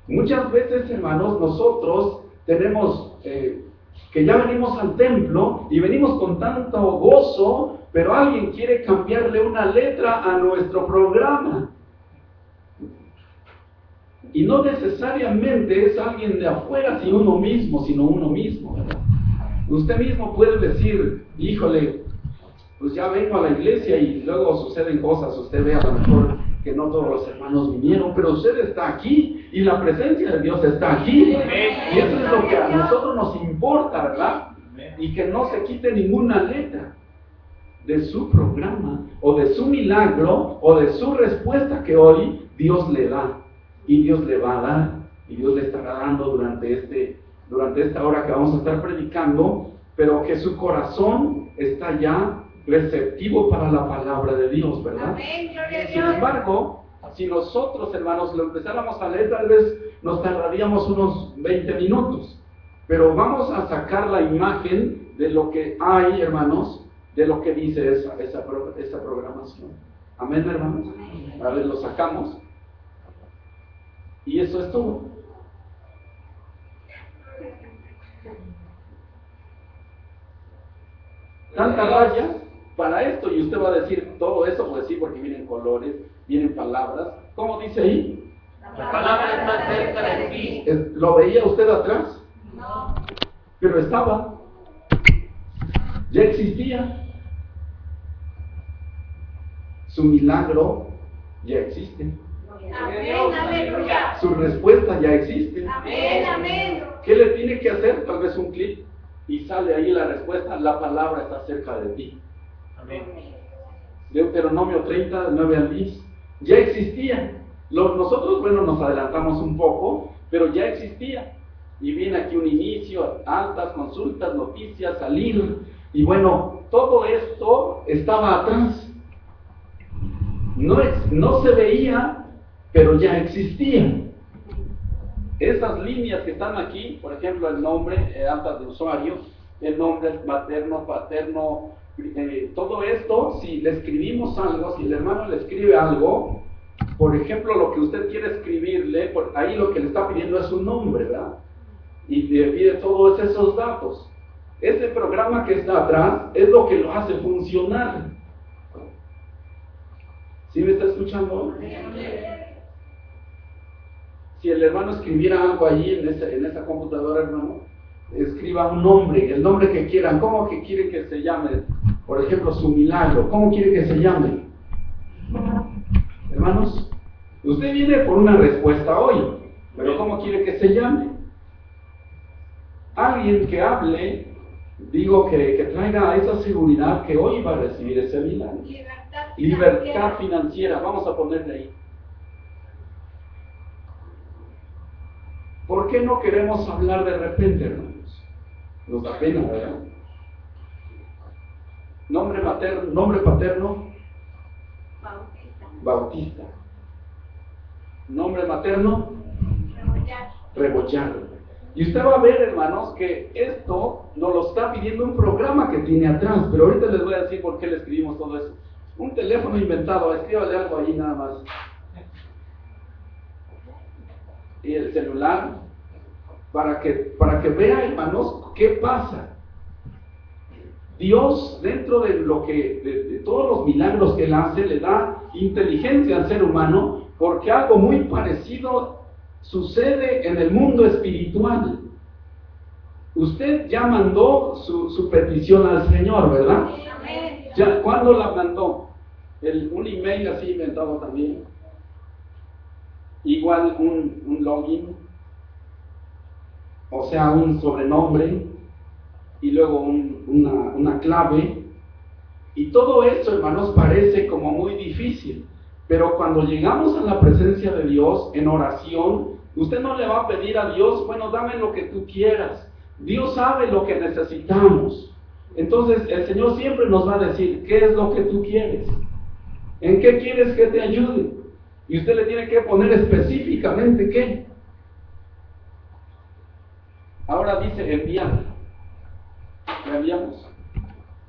Muchas veces, hermanos, nosotros tenemos que ya venimos al templo y venimos con tanto gozo, pero alguien quiere cambiarle una letra a nuestro programa. Y no necesariamente es alguien de afuera, sino uno mismo, ¿verdad? Usted mismo puede decir, híjole, pues ya vengo a la iglesia y luego suceden cosas. Usted ve a lo mejor que no todos los hermanos vinieron, pero usted está aquí y la presencia de Dios está aquí. Y eso es lo que a nosotros nos importa, ¿verdad? Y que no se quite ninguna letra de su programa o de su milagro o de su respuesta que hoy Dios le da y Dios le va a dar y Dios le estará dando durante esta hora que vamos a estar predicando, pero que su corazón está ya receptivo para la palabra de Dios, ¿verdad? Amén, gloria a Dios. Sin embargo, si nosotros, hermanos, lo empezáramos a leer, tal vez nos tardaríamos unos 20 minutos, pero vamos a sacar la imagen de lo que hay, hermanos, de lo que dice esa programación. Amén, hermanos. A ver, lo sacamos. Y eso es todo. Tanta raya para esto, y usted va a decir todo eso, pues sí, porque vienen colores, vienen palabras. ¿Cómo dice ahí? La palabra está cerca de ti. ¿Lo veía usted atrás? No. Pero estaba, ya existía. Su milagro ya existe. Amén, aleluya. Su respuesta ya existe. Amén, amén. ¿Qué le tiene que hacer? Tal vez un clic y sale ahí la respuesta. La palabra está cerca de ti. Amén. Deuteronomio 30, 9 al 10. Ya existía. Nosotros, bueno, nos adelantamos un poco, pero ya existía. Y viene aquí un inicio, altas, consultas, noticias, salir. Y bueno, todo esto estaba atrás. No se veía, pero ya existía. Esas líneas que están aquí, por ejemplo, el nombre, altas de usuario, el nombre materno, paterno, todo esto, si le escribimos algo, si el hermano le escribe algo, por ejemplo, lo que usted quiere escribirle, ahí lo que le está pidiendo es un nombre, ¿verdad? Y le pide todos esos datos. Ese programa que está atrás es lo que lo hace funcionar. ¿Sí me está escuchando? Si el hermano escribiera algo allí en esa computadora, hermano, escriba un nombre, el nombre que quieran. ¿Cómo que quiere que se llame? Por ejemplo, su milagro. ¿Cómo quiere que se llame? Hermanos, usted viene por una respuesta hoy, pero ¿cómo quiere que se llame? Alguien que hable, digo que traiga esa seguridad que hoy va a recibir ese milagro. Libertad financiera, vamos a ponerle ahí. ¿Por qué no queremos hablar de repente, hermanos? Nos da pena, ¿verdad? Nombre paterno, Bautista. Nombre materno, Rebollar. Y usted va a ver, hermanos, que esto nos lo está pidiendo un programa que tiene atrás, pero ahorita les voy a decir por qué le escribimos todo eso. Un teléfono inventado, escríbale algo ahí nada más. Y el celular, para que vea, hermanos, qué pasa. Dios, dentro de de todos los milagros que Él hace, le da inteligencia al ser humano, porque algo muy parecido sucede en el mundo espiritual. Usted ya mandó su petición al Señor, ¿verdad? Ya, ¿cuándo la mandó? Un email así inventado también. Igual un login, o sea, un sobrenombre, y luego una clave. Y todo esto, hermanos, parece como muy difícil. Pero cuando llegamos a la presencia de Dios en oración, usted no le va a pedir a Dios, bueno, dame lo que tú quieras. Dios sabe lo que necesitamos. Entonces el Señor siempre nos va a decir, ¿qué es lo que tú quieres? ¿En qué quieres que te ayude? Y usted le tiene que poner específicamente qué. Ahora dice enviar. Le enviamos.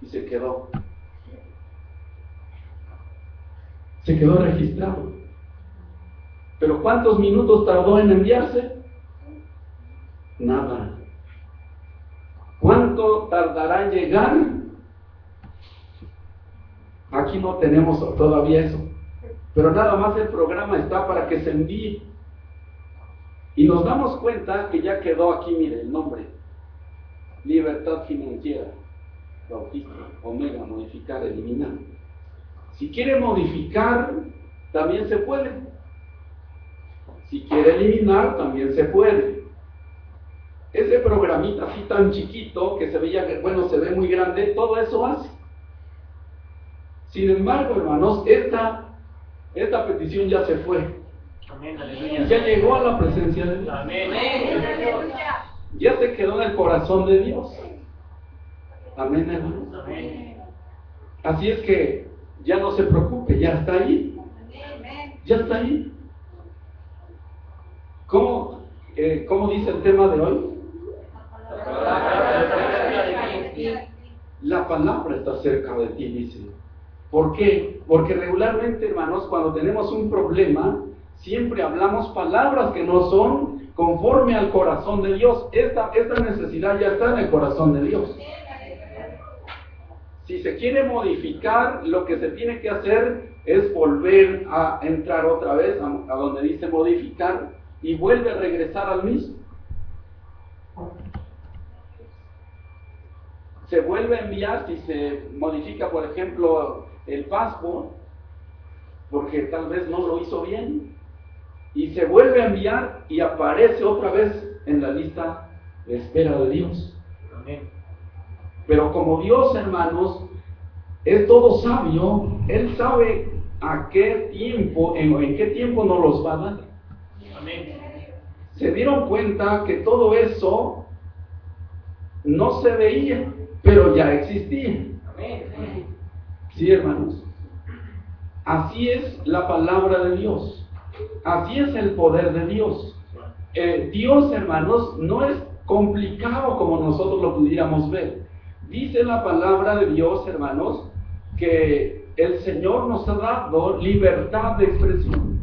Y se quedó. Se quedó registrado. Pero ¿cuántos minutos tardó en enviarse? Nada. ¿Cuánto tardará en llegar? Aquí no tenemos todavía eso. Pero nada más el programa está para que se envíe. Y nos damos cuenta que ya quedó aquí, mire, el nombre. Libertad Financiera. Bautista, Omega, modificar, eliminar. Si quiere modificar, también se puede. Si quiere eliminar, también se puede. Ese programita así tan chiquito, que se veía, bueno, se ve muy grande, todo eso hace. Sin embargo, hermanos, esta petición ya se fue. Amén, Y aleluya. ya llegó a la presencia de Dios. Amén. Aleluya. Ya se quedó en el corazón de Dios. Amén, hermanos. Amén. Así es que ya no se preocupe, ya está ahí. Amén. Ya está ahí. ¿Cómo dice el tema de hoy? La palabra está cerca de ti, dice. ¿Por qué? Porque regularmente, hermanos, cuando tenemos un problema, siempre hablamos palabras que no son conforme al corazón de Dios. Esta necesidad ya está en el corazón de Dios. Si se quiere modificar, lo que se tiene que hacer es volver a entrar otra vez a donde dice modificar y vuelve a regresar al mismo. Se vuelve a enviar si se modifica, por ejemplo, el passport, porque tal vez no lo hizo bien, y se vuelve a enviar y aparece otra vez en la lista de espera de Dios. Amén. Pero como Dios, hermanos, es todo sabio, Él sabe a qué tiempo, en qué tiempo nos los va a dar. Amén. Se dieron cuenta que todo eso no se veía, pero ya existía. Amén. Sí, hermanos. Así es la palabra de Dios. Así es el poder de Dios. Dios, hermanos, no es complicado como nosotros lo pudiéramos ver. Dice la palabra de Dios, hermanos, que el Señor nos ha dado libertad de expresión.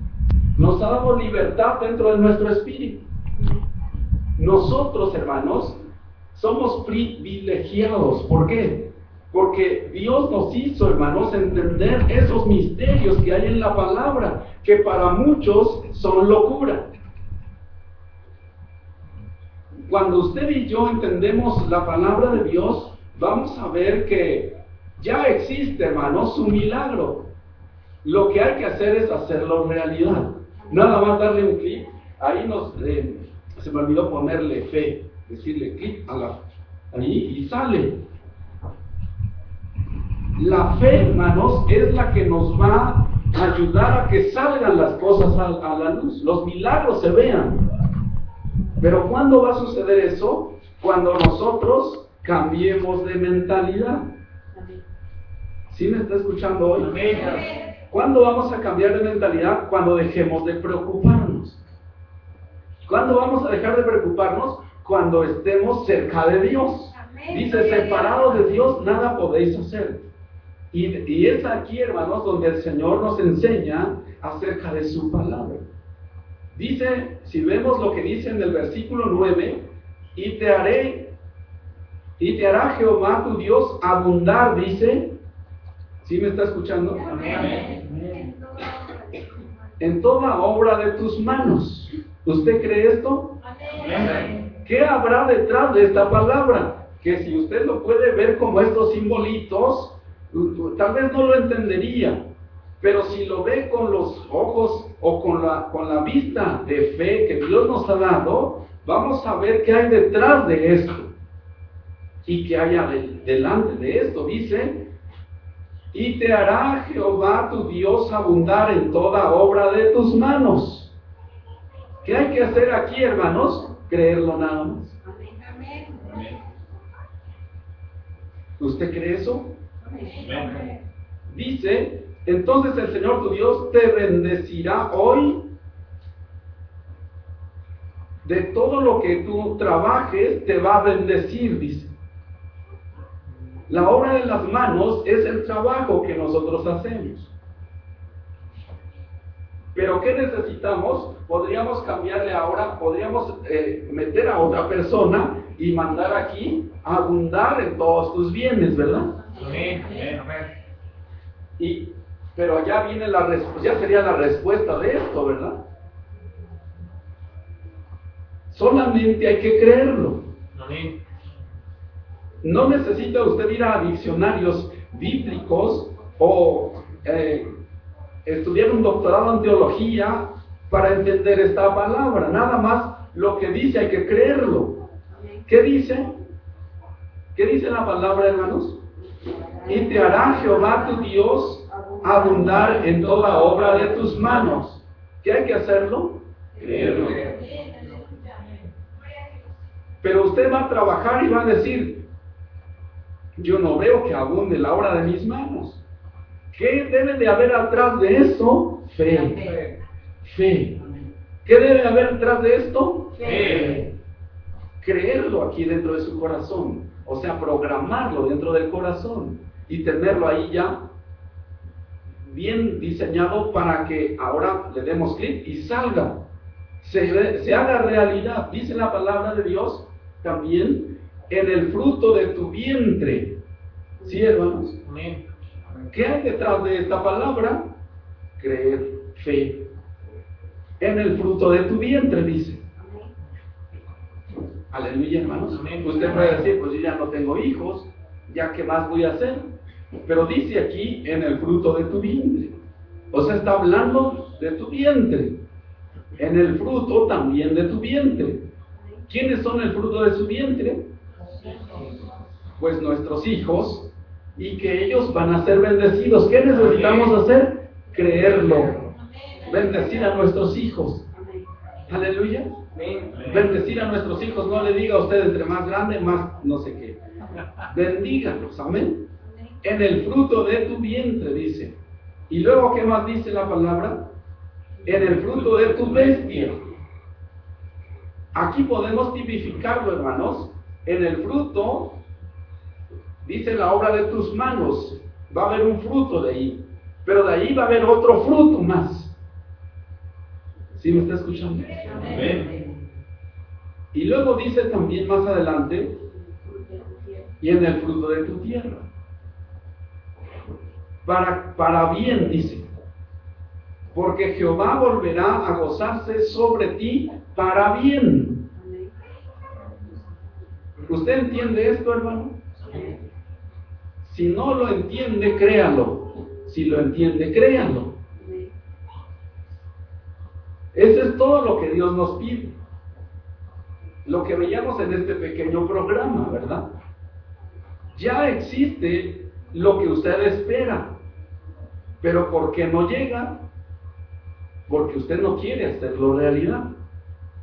Nos ha dado libertad dentro de nuestro espíritu. Nosotros, hermanos, somos privilegiados. ¿Por qué? Porque Dios nos hizo, hermanos, entender esos misterios que hay en la palabra, que para muchos son locura. Cuando usted y yo entendemos la palabra de Dios, vamos a ver que ya existe, hermanos, su milagro. Lo que hay que hacer es hacerlo realidad. Nada más darle un clic. Ahí se me olvidó ponerle fe, decirle clic ahí y sale. La fe, hermanos, es la que nos va a ayudar a que salgan las cosas a la luz, los milagros se vean. Pero ¿cuándo va a suceder eso? Cuando nosotros cambiemos de mentalidad. ¿Sí me está escuchando hoy? Amén. ¿Cuándo vamos a cambiar de mentalidad? Cuando dejemos de preocuparnos. ¿Cuándo vamos a dejar de preocuparnos? Cuando estemos cerca de Dios. Dice, separados de Dios, nada podéis hacer. Y es aquí, hermanos, donde el Señor nos enseña acerca de su palabra. Dice, si vemos lo que dice en el versículo 9, y te hará Jehová tu Dios abundar, dice. ¿Sí me está escuchando? Amén. En toda obra de tus manos. ¿Usted cree esto? Amén. ¿Qué habrá detrás de esta palabra? Que si usted lo puede ver como estos simbolitos, tal vez no lo entendería, pero si lo ve con los ojos o con la vista de fe que Dios nos ha dado, vamos a ver qué hay detrás de esto y qué hay delante de esto. Dice, y te hará Jehová tu Dios abundar en toda obra de tus manos. ¿Qué hay que hacer aquí, hermanos? Creerlo nada más. Amén. ¿Usted cree eso? Amén. Dice, entonces el Señor tu Dios te bendecirá hoy de todo lo que tú trabajes, te va a bendecir, dice. La obra de las manos es el trabajo que nosotros hacemos. Pero ¿qué necesitamos? Podríamos cambiarle ahora, podríamos meter a otra persona y mandar aquí a abundar en todos tus bienes, ¿verdad? Amén. Pero ya viene ya sería la respuesta de esto, ¿verdad? Solamente hay que creerlo. Amén. No necesita usted ir a diccionarios bíblicos o estudiar un doctorado en teología para entender esta palabra. Nada más lo que dice hay que creerlo. ¿Qué dice? ¿Qué dice la palabra, hermanos? Y te hará Jehová tu Dios abundar en toda obra de tus manos. ¿Qué hay que hacerlo? Creerlo. Pero usted va a trabajar y va a decir, yo no veo que abunde la obra de mis manos. ¿Qué debe de haber atrás de eso? Fe. Fe. ¿Qué debe haber atrás de esto? Fe. Creerlo aquí dentro de su corazón. O sea, programarlo dentro del corazón. Y tenerlo ahí ya bien diseñado para que ahora le demos clic y salga. Se haga realidad. Dice la palabra de Dios también en el fruto de tu vientre. ¿Sí, hermanos? Amén. ¿Qué hay detrás de esta palabra? Creer, fe. En el fruto de tu vientre, dice. Aleluya, hermanos. Amén. Usted puede decir, pues yo ya no tengo hijos, ya qué más voy a hacer. Pero dice aquí, en el fruto de tu vientre. O sea, está hablando de tu vientre. En el fruto también de tu vientre. ¿Quiénes son el fruto de su vientre? Pues nuestros hijos, y que ellos van a ser bendecidos. ¿Qué necesitamos hacer? Creerlo. Bendecir a nuestros hijos. Aleluya. Bendecir a nuestros hijos. No le diga a usted entre más grande, más no sé qué. Bendígalos, amén. En el fruto de tu vientre, dice. Y luego, ¿qué más dice la palabra? En el fruto de tu bestia. Aquí podemos tipificarlo, hermanos. En el fruto, dice la obra de tus manos. Va a haber un fruto de ahí. Pero de ahí va a haber otro fruto más. ¿Sí me está escuchando? Amén. Y luego dice también más adelante, y en el fruto de tu tierra. Para bien, dice. Porque Jehová volverá a gozarse sobre ti para bien. ¿Usted entiende esto, hermano? Si no lo entiende, créalo. Si lo entiende, créalo. Eso es todo lo que Dios nos pide. Lo que veíamos en este pequeño programa, ¿verdad? Ya existe lo que usted espera. Pero ¿por qué no llega? Porque usted no quiere hacerlo realidad.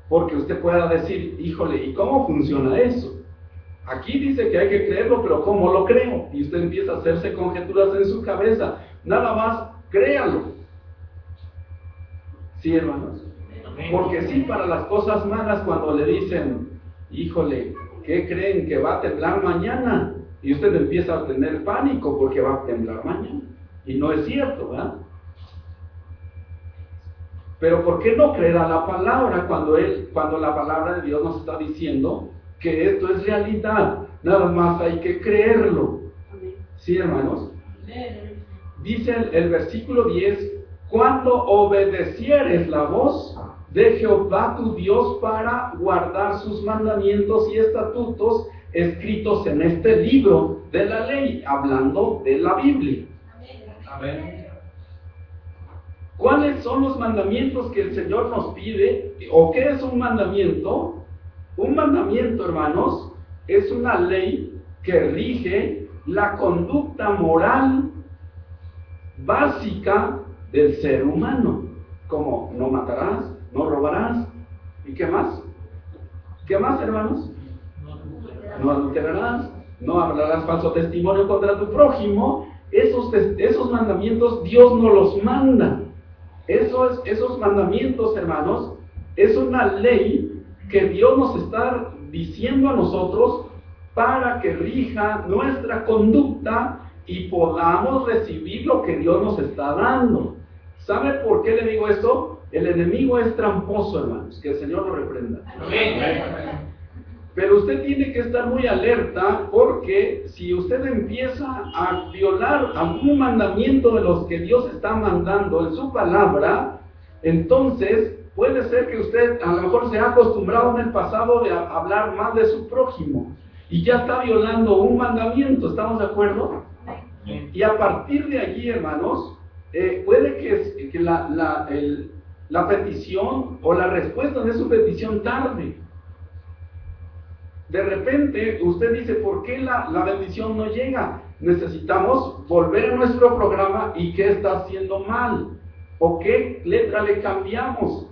Porque usted pueda decir, híjole, ¿y cómo funciona eso? Aquí dice que hay que creerlo, pero ¿cómo lo creo? Y usted empieza a hacerse conjeturas en su cabeza. Nada más, créalo. ¿Sí, hermanos? Porque sí, para las cosas malas, cuando le dicen, híjole, ¿qué creen que va a temblar mañana? Y usted empieza a tener pánico porque va a temblar mañana. Y no es cierto, ¿verdad? Pero ¿por qué no creer a la palabra cuando la palabra de Dios nos está diciendo que esto es realidad? Nada más hay que creerlo. ¿Sí, hermanos? Dice el versículo 10, cuando obedecieres la voz de Jehová tu Dios para guardar sus mandamientos y estatutos escritos en este libro de la ley, hablando de la Biblia. Amén. ¿Cuáles son los mandamientos que el Señor nos pide? ¿O qué es un mandamiento? Un mandamiento, hermanos, es una ley que rige la conducta moral básica del ser humano, como no matarás, no robarás, ¿y qué más? ¿Qué más, hermanos? No adulterarás, no hablarás falso testimonio contra tu prójimo. Esos mandamientos Dios nos los manda. Esos mandamientos, hermanos, es una ley que Dios nos está diciendo a nosotros para que rija nuestra conducta y podamos recibir lo que Dios nos está dando. ¿Sabe por qué le digo esto? El enemigo es tramposo, hermanos, que el Señor lo reprenda. Pero usted tiene que estar muy alerta, porque si usted empieza a violar algún mandamiento de los que Dios está mandando en su palabra, entonces puede ser que usted a lo mejor se ha acostumbrado en el pasado de hablar mal de su prójimo y ya está violando un mandamiento. ¿Estamos de acuerdo? Y a partir de allí, hermanos, puede que la petición o la respuesta de su petición tarde. De repente usted dice, ¿por qué la bendición no llega? Necesitamos volver a nuestro programa y qué está haciendo mal, o qué letra le cambiamos.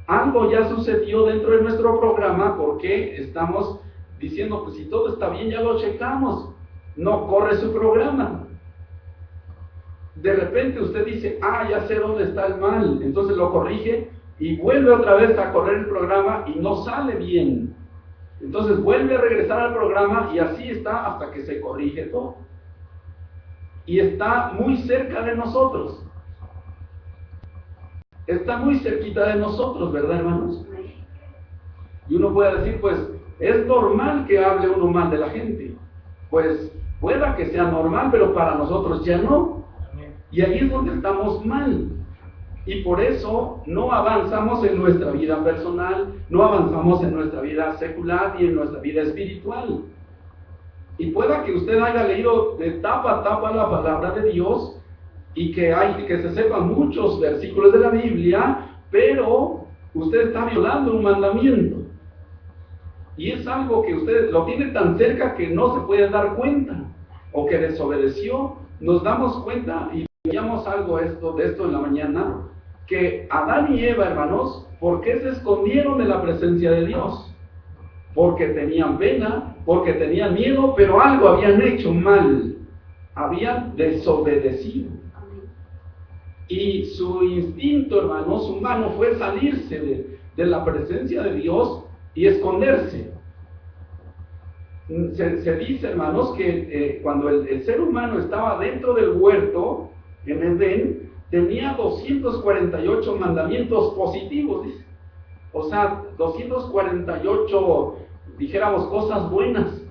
Algo ya sucedió dentro de nuestro programa, porque estamos diciendo, pues si todo está bien, ya lo checamos. No corre su programa. De repente usted dice, ya sé dónde está el mal, entonces lo corrige y vuelve otra vez a correr el programa y no sale bien. Entonces vuelve a regresar al programa y así está hasta que se corrige todo. Y está muy cerca de nosotros. Está muy cerquita de nosotros, ¿verdad, hermanos? Y uno puede decir, pues, es normal que hable uno mal de la gente. Pues, pueda que sea normal, pero para nosotros ya no. Y ahí es donde estamos mal. Y por eso no avanzamos en nuestra vida personal, no avanzamos en nuestra vida secular y en nuestra vida espiritual. Y pueda que usted haya leído de tapa a tapa la palabra de Dios y que se sepan muchos versículos de la Biblia, pero usted está violando un mandamiento. Y es algo que usted lo tiene tan cerca que no se puede dar cuenta, o que desobedeció. Nos damos cuenta, y veíamos algo de esto en la mañana, que Adán y Eva, hermanos, ¿por qué se escondieron de la presencia de Dios? Porque tenían pena, porque tenían miedo, pero algo habían hecho mal, habían desobedecido. Y su instinto, hermanos, humano fue salirse de la presencia de Dios y esconderse. Se dice, hermanos, que cuando el ser humano estaba dentro del huerto, en Edén, tenía 248 mandamientos positivos, dice. O sea, 248, dijéramos, cosas buenas,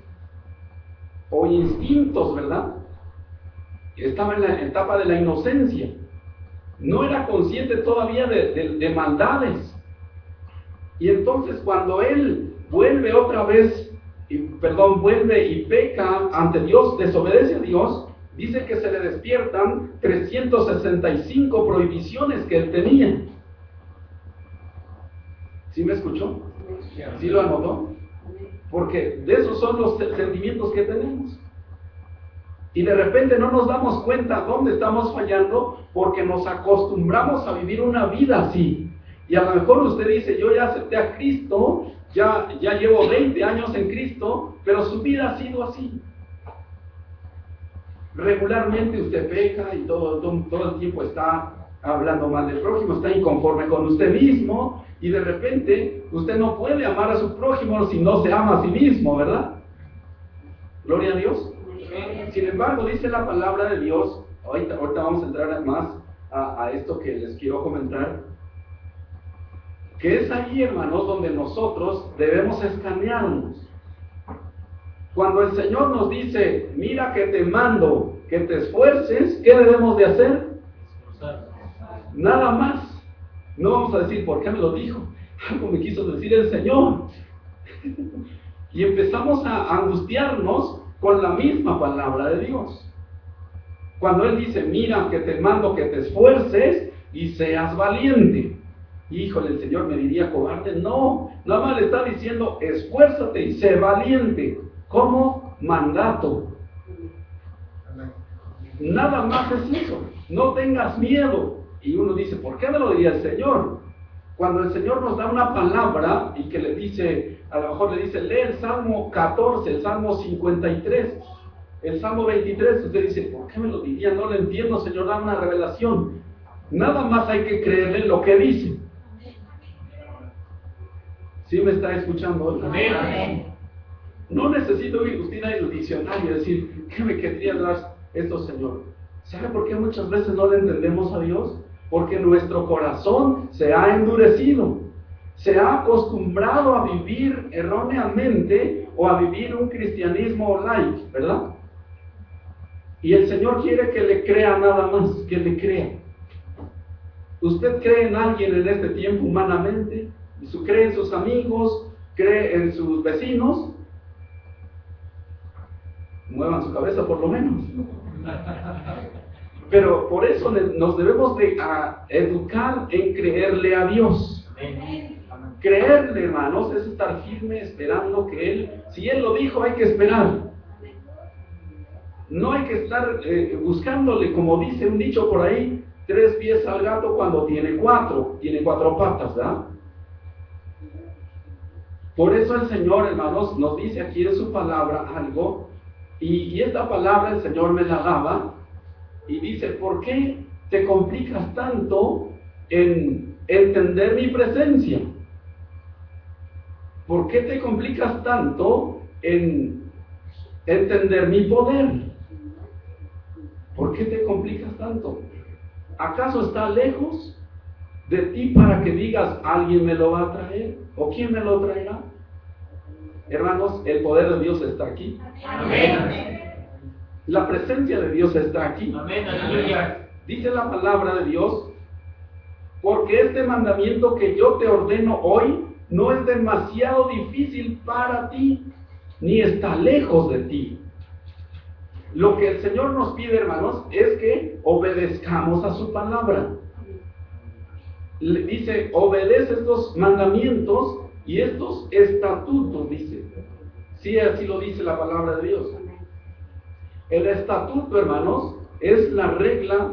o instintos, ¿verdad? Estaba en la etapa de la inocencia. No era consciente todavía de maldades. Y entonces cuando él vuelve otra vez, vuelve y peca ante Dios, desobedece a Dios, dice que se le despiertan 365 prohibiciones que él tenía. ¿Sí me escuchó? ¿Sí lo anotó? Porque de esos son los sentimientos que tenemos. Y de repente no nos damos cuenta dónde estamos fallando, porque nos acostumbramos a vivir una vida así. Y a lo mejor usted dice, yo ya acepté a Cristo, ya llevo 20 años en Cristo, pero su vida ha sido así. Regularmente usted peca y todo el tiempo está hablando mal del prójimo, está inconforme con usted mismo, y de repente usted no puede amar a su prójimo si no se ama a sí mismo, ¿verdad? Gloria a Dios. Sin embargo, dice la palabra de Dios, ahorita vamos a entrar más a esto que les quiero comentar, que es ahí, hermanos, donde nosotros debemos escanearnos. Cuando el Señor nos dice, mira que te mando, que te esfuerces, ¿qué debemos de hacer? Nada más. No vamos a decir, ¿por qué me lo dijo? Algo me quiso decir el Señor. Y empezamos a angustiarnos con la misma palabra de Dios. Cuando Él dice, mira que te mando que te esfuerces y seas valiente. Híjole, el Señor me diría cobarde. No, nada más le está diciendo, esfuérzate y sé valiente. Como mandato. Nada más es eso. No tengas miedo. Y uno dice, ¿por qué me lo diría el Señor? Cuando el Señor nos da una palabra y que le dice, a lo mejor le dice, lee el Salmo 14, el Salmo 53, el Salmo 23, usted dice, ¿por qué me lo diría? No lo entiendo, Señor, da una revelación. Nada más hay que creerle lo que dice. ¿Sí me está escuchando? Amén. No necesito ir usted al diccionario y decir, ¿qué me querría dar esto, Señor? ¿Sabe por qué muchas veces no le entendemos a Dios? porque nuestro corazón se ha endurecido, se ha acostumbrado a vivir erróneamente o a vivir un cristianismo light, ¿verdad? Y el Señor quiere que le crea nada más, que le crea. ¿Usted cree en alguien en este tiempo humanamente? ¿Cree en sus amigos? ¿Cree en sus vecinos? Muevan su cabeza por lo menos. Pero por eso nos debemos de educar en creerle a Dios. Creerle, hermanos, es estar firme esperando que Él, si Él lo dijo, hay que esperar. No hay que estar buscándole, como dice un dicho por ahí, 3 pies al gato cuando tiene 4 patas, ¿verdad? Por eso el Señor, hermanos, nos dice aquí en su palabra algo, y esta palabra el Señor me la daba, y dice, ¿por qué te complicas tanto en entender mi presencia? ¿Por qué te complicas tanto en entender mi poder? ¿Por qué te complicas tanto? ¿Acaso está lejos de ti para que digas, alguien me lo va a traer? ¿O quién me lo traerá? Hermanos, el poder de Dios está aquí. Amén. La presencia de Dios está aquí. Amén. Aleluya. Dice la palabra de Dios, porque este mandamiento que yo te ordeno hoy no es demasiado difícil para ti, ni está lejos de ti. Lo que el Señor nos pide, hermanos, es que obedezcamos a su palabra. Le dice, obedece estos mandamientos y estos estatutos, dice. Sí, así lo dice la palabra de Dios. El estatuto, hermanos, es la regla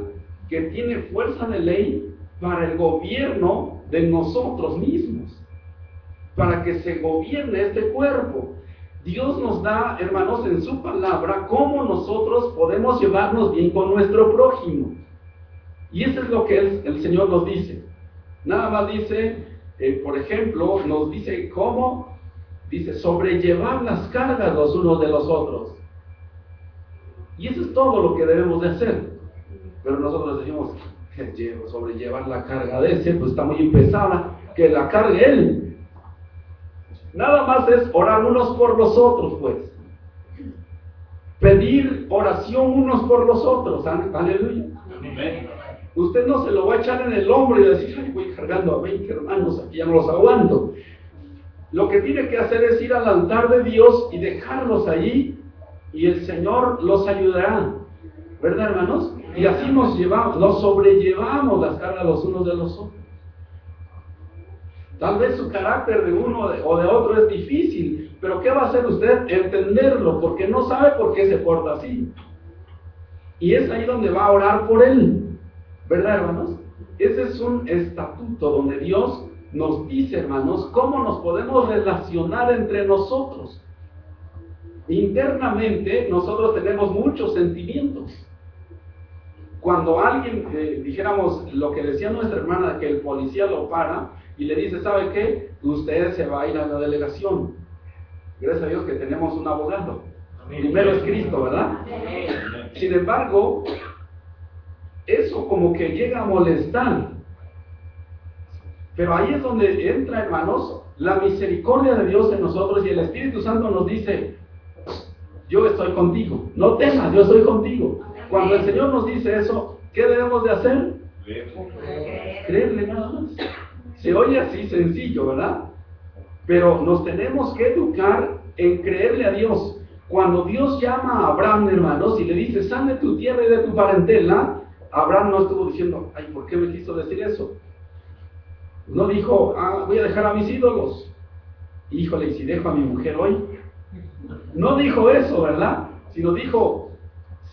que tiene fuerza de ley para el gobierno de nosotros mismos, para que se gobierne este cuerpo. Dios nos da, hermanos, en su palabra, cómo nosotros podemos llevarnos bien con nuestro prójimo. Y eso es lo que el Señor nos dice. Nada más dice, por ejemplo, nos dice cómo, dice, sobrellevar las cargas los unos de los otros. Y eso es todo lo que debemos de hacer. Pero nosotros decimos, sobrellevar la carga de ese, pues está muy pesada, que la cargue él. Nada más es orar unos por los otros, pues. Pedir oración unos por los otros. Aleluya. Amén. Usted no se lo va a echar en el hombro y decir, ay, voy cargando a 20 hermanos, aquí ya no los aguanto. Lo que tiene que hacer es ir al altar de Dios y dejarlos allí, y el Señor los ayudará. ¿Verdad, hermanos? Y así nos sobrellevamos las cargas los unos de los otros. Tal vez su carácter de uno o de otro es difícil, pero ¿qué va a hacer usted? Entenderlo, porque no sabe por qué se porta así. Y es ahí donde va a orar por él, ¿verdad, hermanos? Ese es un estatuto donde Dios nos dice, hermanos, cómo nos podemos relacionar entre nosotros. Internamente nosotros tenemos muchos sentimientos. Cuando alguien, dijéramos lo que decía nuestra hermana, que el policía lo para y le dice, ¿sabe qué? Usted se va a ir a la delegación. Gracias a Dios que tenemos un abogado. Amén. Primero es Cristo, ¿verdad? Amén. Sin embargo, eso como que llega a molestar. Pero ahí es donde entra, hermanos, la misericordia de Dios en nosotros, y el Espíritu Santo nos dice, yo estoy contigo, no temas, yo estoy contigo. Cuando el Señor nos dice eso, ¿qué debemos de hacer? Creerle nada más. Se oye así sencillo, ¿verdad? Pero nos tenemos que educar en creerle a Dios. Cuando Dios llama a Abraham, hermanos, y le dice, sal de tu tierra y de tu parentela, Abraham no estuvo diciendo, ay, ¿por qué me quiso decir eso? No dijo, voy a dejar a mis ídolos. Híjole, ¿y si dejo a mi mujer hoy? No dijo eso, ¿verdad? Sino dijo,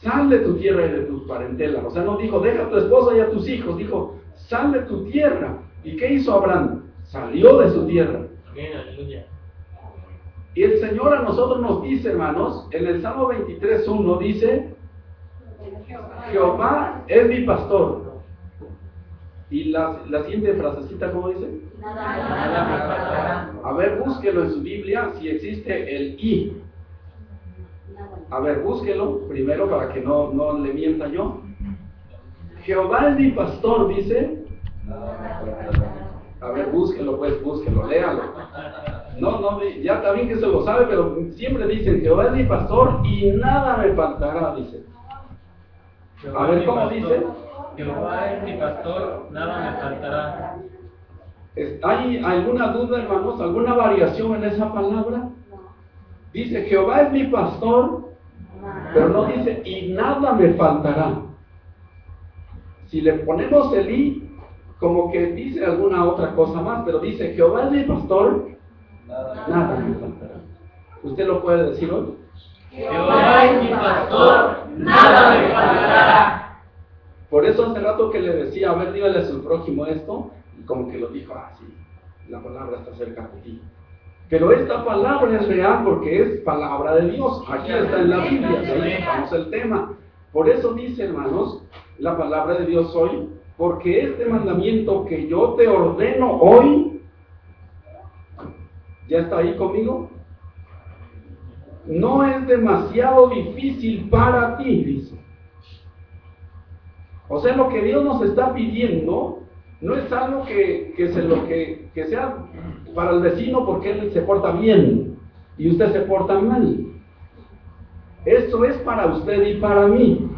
sal de tu tierra y de tu parentela. O sea, no dijo, deja a tu esposa y a tus hijos. Dijo, sal de tu tierra. ¿Y qué hizo Abraham? Salió de su tierra. Amén, aleluya. Y el Señor a nosotros nos dice, hermanos, en el Salmo 23:1 dice, Jehová es mi pastor. Y la siguiente frasecita, ¿cómo dice? A ver, búsquelo en su Biblia, si existe el I. A ver, búsquelo primero para que no le mienta yo. Jehová es mi pastor, dice. A ver, búsquelo, léalo. No, ya está bien que se lo sabe, pero siempre dicen, Jehová es mi pastor y nada me faltará, dice. A ver, ¿cómo dice? Jehová es mi pastor, nada me faltará. ¿Hay alguna duda, hermanos? ¿Alguna variación en esa palabra? Dice, Jehová es mi pastor, pero no dice, y nada me faltará. Si le ponemos el i, como que dice alguna otra cosa más, pero dice, Jehová es mi pastor, nada me faltará. ¿Usted lo puede decir hoy? Jehová es mi pastor, nada me faltará. Por eso hace rato que le decía, a ver, dígale a su prójimo esto, y como que lo dijo, sí, la palabra está cerca de ti. Pero esta palabra es real porque es palabra de Dios. Aquí está en la Biblia, de ahí sacamos el tema. Por eso dice, hermanos, la palabra de Dios hoy, porque este mandamiento que yo te ordeno hoy, ¿ya está ahí conmigo? No es demasiado difícil para ti, dice. O sea, lo que Dios nos está pidiendo no es algo que sea para el vecino porque él se porta bien y usted se porta mal. Esto es para usted y para mí.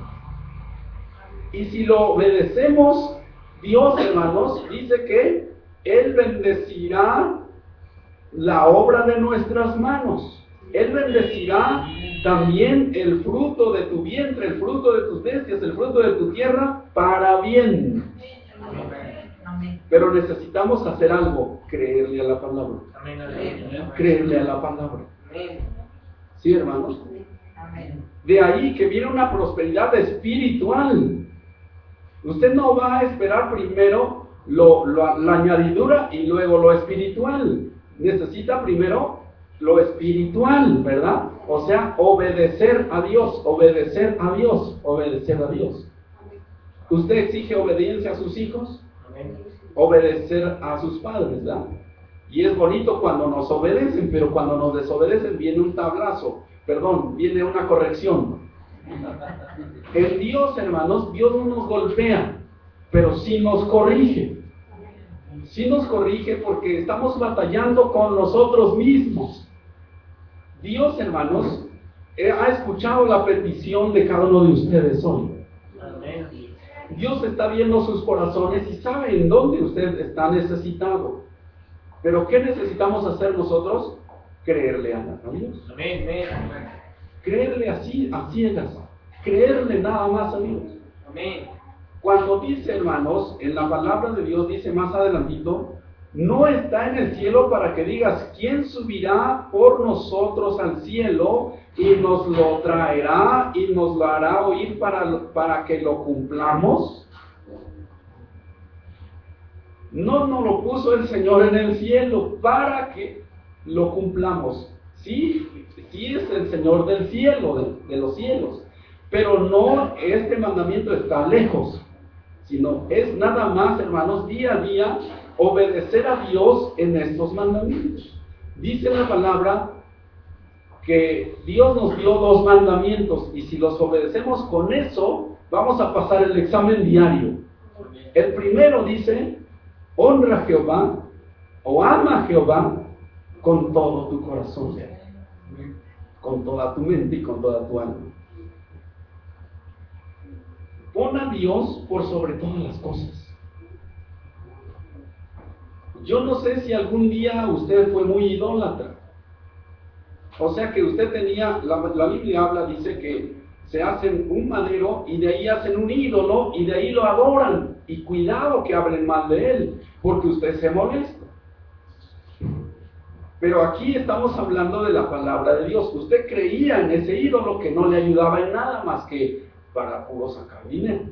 Y si lo obedecemos, Dios, hermanos, dice que Él bendecirá la obra de nuestras manos. Él bendecirá también el fruto de tu vientre, el fruto de tus bestias, el fruto de tu tierra, para bien. Pero necesitamos hacer algo, creerle a la palabra. Creerle a la palabra. ¿Sí, hermanos? De ahí que viene una prosperidad espiritual. Usted no va a esperar primero la añadidura y luego lo espiritual. Necesita primero lo espiritual, ¿verdad? O sea, obedecer a Dios, obedecer a Dios, obedecer a Dios. ¿Usted exige obediencia a sus hijos? Obedecer a sus padres, ¿verdad? Y es bonito cuando nos obedecen, pero cuando nos desobedecen viene un tablazo, viene una corrección. En Dios, hermanos, Dios no nos golpea, pero sí nos corrige. Sí nos corrige porque estamos batallando con nosotros mismos. Dios, hermanos, ha escuchado la petición de cada uno de ustedes hoy. Dios está viendo sus corazones y sabe en dónde usted está necesitado. Pero ¿qué necesitamos hacer nosotros? Creerle a Dios. Creerle así, a ciegas. Creerle nada más a Dios. Cuando dice, hermanos, en la palabra de Dios dice más adelantito, no está en el cielo para que digas, ¿quién subirá por nosotros al cielo y nos lo traerá y nos lo hará oír para que lo cumplamos? No nos lo puso el Señor en el cielo para que lo cumplamos. Sí es el Señor del cielo, de los cielos, pero no, este mandamiento está lejos, sino es nada más, hermanos, día a día obedecer a Dios en estos mandamientos. Dice la palabra que Dios nos dio 2 mandamientos y si los obedecemos con eso, vamos a pasar el examen diario. El primero dice, honra a Jehová o ama a Jehová con todo tu corazón, con toda tu mente y con toda tu alma. Pon a Dios por sobre todas las cosas. Yo no sé si algún día usted fue muy idólatra. O sea que usted tenía, la Biblia habla, dice que se hacen un madero y de ahí hacen un ídolo y de ahí lo adoran. Y cuidado que hablen mal de él, porque usted se molesta. Pero aquí estamos hablando de la palabra de Dios. Usted creía en ese ídolo que no le ayudaba en nada más que para puro sacar dinero.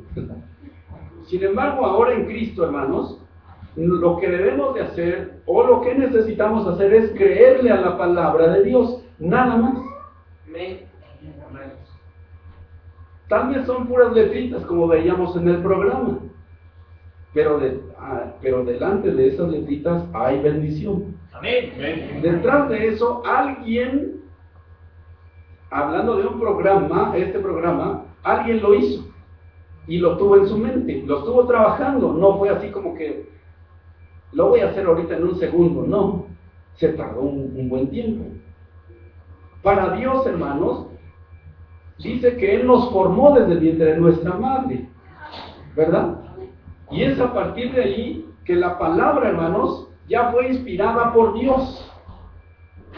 Sin embargo, ahora en Cristo, hermanos, lo que debemos de hacer o lo que necesitamos hacer es creerle a la palabra de Dios, nada más. Tal vez son puras letritas como veíamos en el programa, pero delante de esas letritas hay bendición. Detrás de eso alguien, hablando de un programa, este programa, alguien lo hizo. y lo tuvo en su mente, lo estuvo trabajando, no fue así como que lo voy a hacer ahorita en un segundo, no, se tardó un buen tiempo. Para Dios, hermanos, dice que Él nos formó desde el vientre de nuestra madre, ¿verdad? Y es a partir de ahí que la palabra, hermanos, ya fue inspirada por Dios.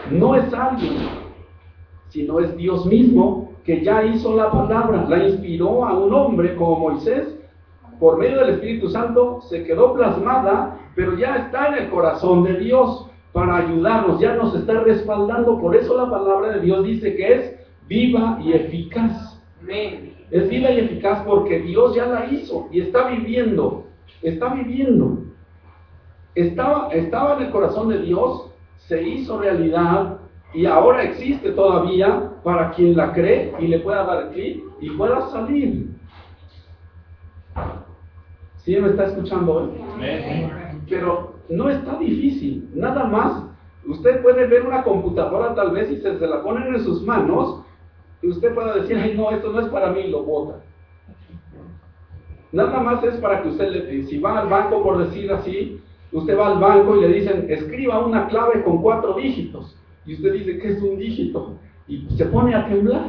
No es alguien, sino es Dios mismo que ya hizo la palabra, la inspiró a un hombre como Moisés, por medio del Espíritu Santo, se quedó plasmada, pero ya está en el corazón de Dios para ayudarnos, ya nos está respaldando. Por eso la palabra de Dios dice que es viva y eficaz. Es viva y eficaz porque Dios ya la hizo y está viviendo. Estaba en el corazón de Dios, se hizo realidad y ahora existe todavía para quien la cree y le pueda dar clic y pueda salir. ¿Sí me está escuchando? Pero no está difícil, nada más. Usted puede ver una computadora tal vez y se la ponen en sus manos y usted pueda decir, ay no, esto no es para mí, lo bota. Nada más es para que usted, si va al banco, por decir así, usted va al banco y le dicen, escriba una clave con 4 dígitos. Y usted dice, ¿qué es un dígito? Y se pone a temblar.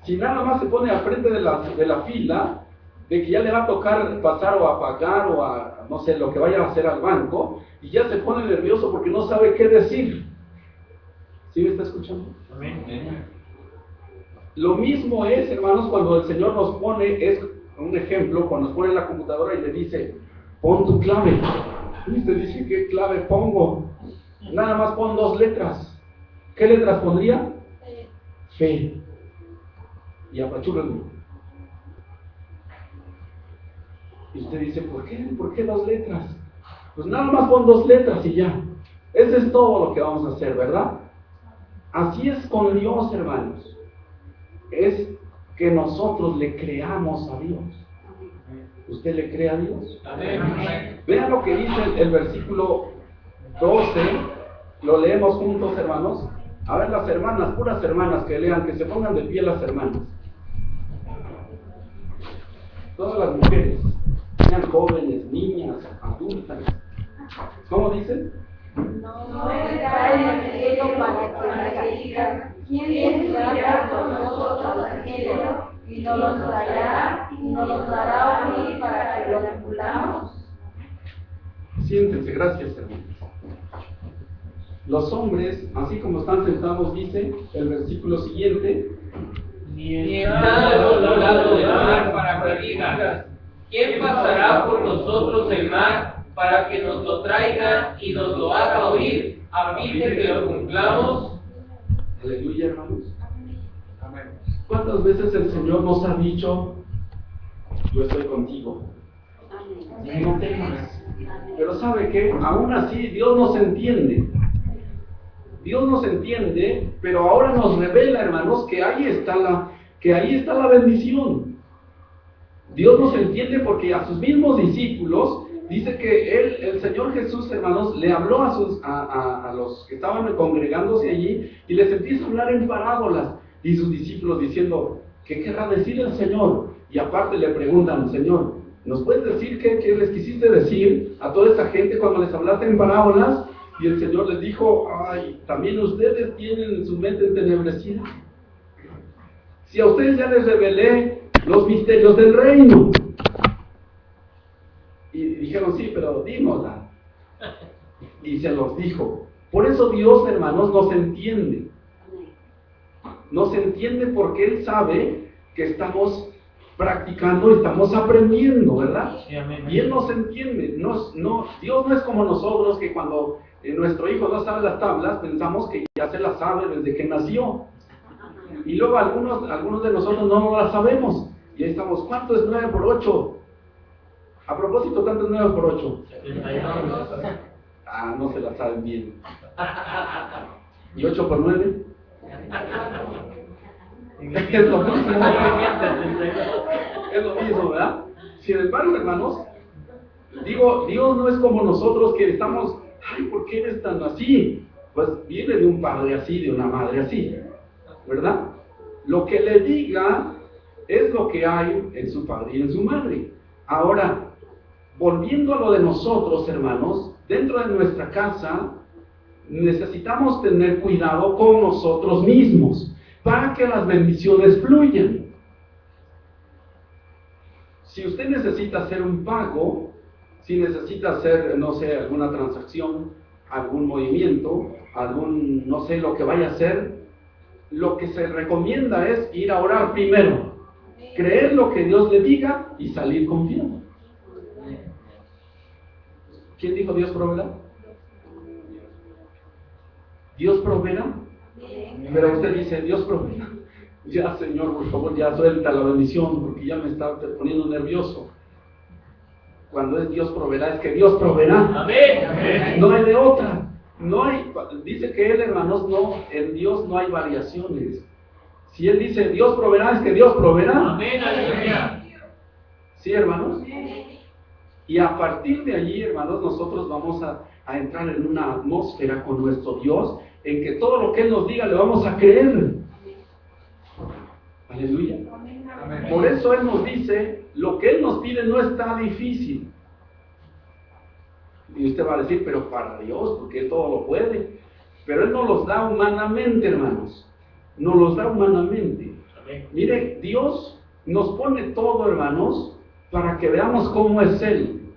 Si nada más se pone al frente de la fila, de que ya le va a tocar pasar o a pagar o a, no sé, lo que vaya a hacer al banco, y ya se pone nervioso porque no sabe qué decir. ¿Sí me está escuchando? Amén. Lo mismo es, hermanos, cuando el Señor nos pone, es un ejemplo, cuando nos pone en la computadora y le dice, pon tu clave. Y usted dice, ¿qué clave pongo? Nada más pon 2 letras. ¿Qué letras pondría? Fe. Y apachúrenlo. Y usted dice, ¿por qué? ¿Por qué 2 letras? Pues nada más pon 2 letras y ya. Eso es todo lo que vamos a hacer, ¿verdad? Así es con Dios, hermanos. Es que nosotros le creamos a Dios. ¿Usted le cree a Dios? Amén. Vean lo que dice el versículo 12. Lo leemos juntos, hermanos. A ver, las hermanas, puras hermanas que lean, que se pongan de pie las hermanas. Todas las mujeres, sean jóvenes, niñas, adultas. ¿Cómo dice? No está en el cielo para que digan, ¿quién subirá con nosotros al cielo y nos los dará a unir para que lo cumplamos? Siéntense, gracias, hermanos. Los hombres, así como están sentados, dice el versículo siguiente, Ni está al otro lado del mar para que digas, ¿quién pasará por nosotros el mar para que nos lo traiga y nos lo haga oír a fin de que lo cumplamos? aleluya, hermanos. ¿Cuántas veces el Señor nos ha dicho, yo estoy contigo? No temas. Pero ¿sabe qué? Aún así Dios nos entiende. Dios nos entiende, pero ahora nos revela, hermanos, que ahí está la bendición. Dios nos entiende porque a sus mismos discípulos dice que el Señor Jesús, hermanos, le habló a los que estaban congregándose allí y les empieza a hablar en parábolas. Y sus discípulos diciendo, ¿qué querrá decir el Señor? Y aparte le preguntan, Señor, ¿nos puedes decir qué les quisiste decir a toda esa gente cuando les hablaste en parábolas? Y el Señor les dijo, ay, también ustedes tienen su mente entenebrecida. Si a ustedes ya les revelé los misterios del reino. Y dijeron, sí, pero dínosla. Y se los dijo. Por eso Dios, hermanos, nos entiende. Nos entiende porque Él sabe que estamos practicando, estamos aprendiendo, ¿verdad? Sí, amén. Y Él nos entiende. Dios no es como nosotros que cuando nuestro hijo no sabe las tablas, pensamos que ya se las sabe desde que nació. Y luego algunos de nosotros no las sabemos. Y ahí estamos, ¿cuánto es 9 por 8? A propósito, ¿cuánto es 9 por 8? 72. Ah, no se la saben bien. ¿Y 8 por 9? Es lo mismo. Es lo mismo, ¿verdad? Sin embargo, hermanos, digo, Dios no es como nosotros que estamos, ay, ¿por qué eres tan así? Pues viene de un padre así, de una madre así, ¿verdad? Lo que le diga es lo que hay en su padre y en su madre. Ahora, volviendo a lo de nosotros, hermanos, dentro de nuestra casa, necesitamos tener cuidado con nosotros mismos para que las bendiciones fluyan. Si usted necesita hacer un pago, si necesita hacer, no sé, alguna transacción, algún movimiento, no sé, lo que vaya a hacer, lo que se recomienda es ir a orar primero, creer lo que Dios le diga y salir confiado. ¿Quién dijo Dios proveerá? Dios proveerá. Pero usted dice, Dios proveerá. Ya, Señor, por favor, ya suelta la bendición, porque ya me está poniendo nervioso. Cuando es Dios proveerá, es que Dios proveerá. Amén. No hay de otra. No hay, dice que Él, hermanos, no, en Dios no hay variaciones. Si Él dice Dios proveerá, es que Dios proveerá. Amén, aleluya. ¿Sí, hermanos? Y a partir de allí, hermanos, nosotros vamos a entrar en una atmósfera con nuestro Dios, en que todo lo que Él nos diga le vamos a creer. Aleluya. Por eso Él nos dice, lo que Él nos pide no está difícil. Y usted va a decir, pero para Dios, porque Él todo lo puede. Pero Él nos los da humanamente, hermanos. Nos los da humanamente. Mire, Dios nos pone todo, hermanos, para que veamos cómo es Él.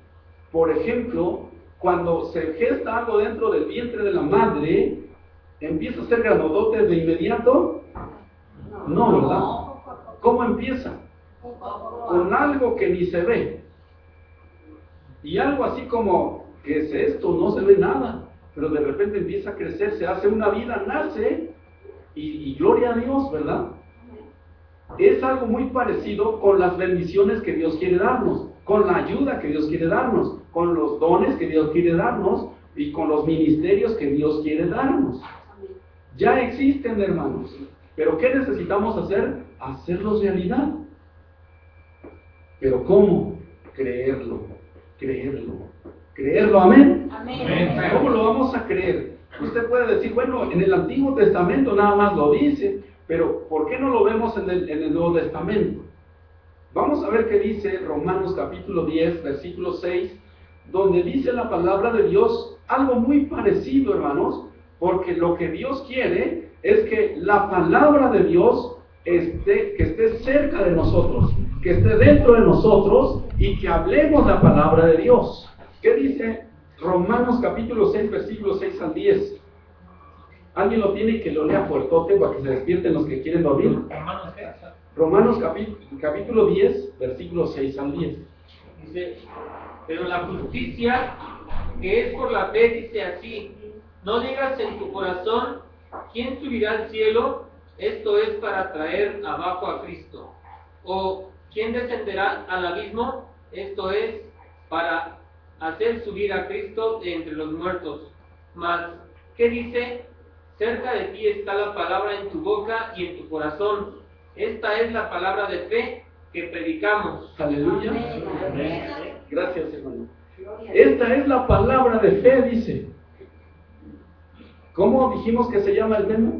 Por ejemplo, cuando se gesta algo dentro del vientre de la madre, ¿empieza a ser grandote de inmediato? No, ¿verdad? ¿Cómo empieza? Con algo que ni se ve. Y algo así como, ¿qué es esto? No se ve nada. Pero de repente empieza a crecer, se hace una vida, nace, y gloria a Dios, ¿verdad? Es algo muy parecido con las bendiciones que Dios quiere darnos, con la ayuda que Dios quiere darnos, con los dones que Dios quiere darnos y con los ministerios que Dios quiere darnos. Ya existen, hermanos, pero ¿qué necesitamos hacer? Hacerlos realidad. ¿Pero cómo? Creerlo, amén. ¿Cómo lo vamos a creer? Usted puede decir, bueno, en el Antiguo Testamento nada más lo dice, pero ¿por qué no lo vemos en el Nuevo Testamento? Vamos a ver qué dice Romanos capítulo 10, versículo 6, donde dice la palabra de Dios algo muy parecido, hermanos, porque lo que Dios quiere es que la palabra de Dios que esté cerca de nosotros, que esté dentro de nosotros y que hablemos la palabra de Dios. ¿Qué dice Romanos capítulo 6, versículos 6 al 10? ¿Alguien lo tiene y que lo lea fuertote para que se despierten los que quieren dormir? Romanos capítulo 10, versículos 6 al 10. Dice, pero la justicia que es por la fe dice así: no digas en tu corazón, ¿quién subirá al cielo? Esto es para traer abajo a Cristo. O ¿quién descenderá al abismo? Esto es para hacer subir a Cristo de entre los muertos. Mas, ¿qué dice? Cerca de ti está la palabra en tu boca y en tu corazón. Esta es la palabra de fe que predicamos. Aleluya. Gracias, hermano. Esta es la palabra de fe, dice. ¿Cómo dijimos que se llama el tema?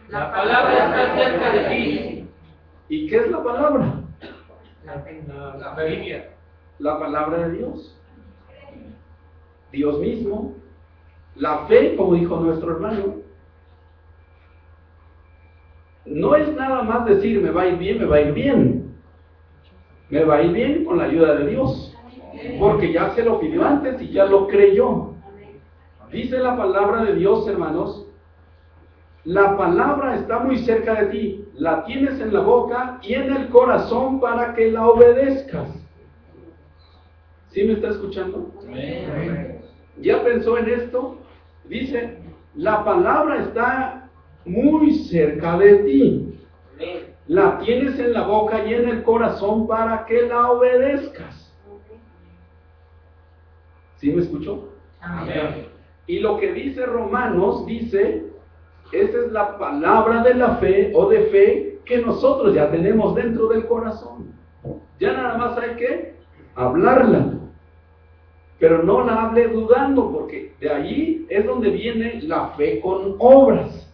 La palabra está cerca de ti. ¿Y qué es la palabra? La Biblia. La palabra de Dios. Dios mismo. La fe, como dijo nuestro hermano. No es nada más decir, me va a ir bien, me va a ir bien. Me va a ir bien con la ayuda de Dios. Porque ya se lo pidió antes y ya lo creyó. Dice la palabra de Dios, hermanos, la palabra está muy cerca de ti, la tienes en la boca y en el corazón para que la obedezcas. ¿Sí me está escuchando? ¿Ya pensó en esto? Dice, la palabra está muy cerca de ti, la tienes en la boca y en el corazón para que la obedezcas. ¿Sí me escuchó? Amén. Y lo que dice Romanos, dice, esa es la palabra de la fe o de fe que nosotros ya tenemos dentro del corazón. Ya nada más hay que hablarla. Pero no la hable dudando, porque de ahí es donde viene la fe con obras.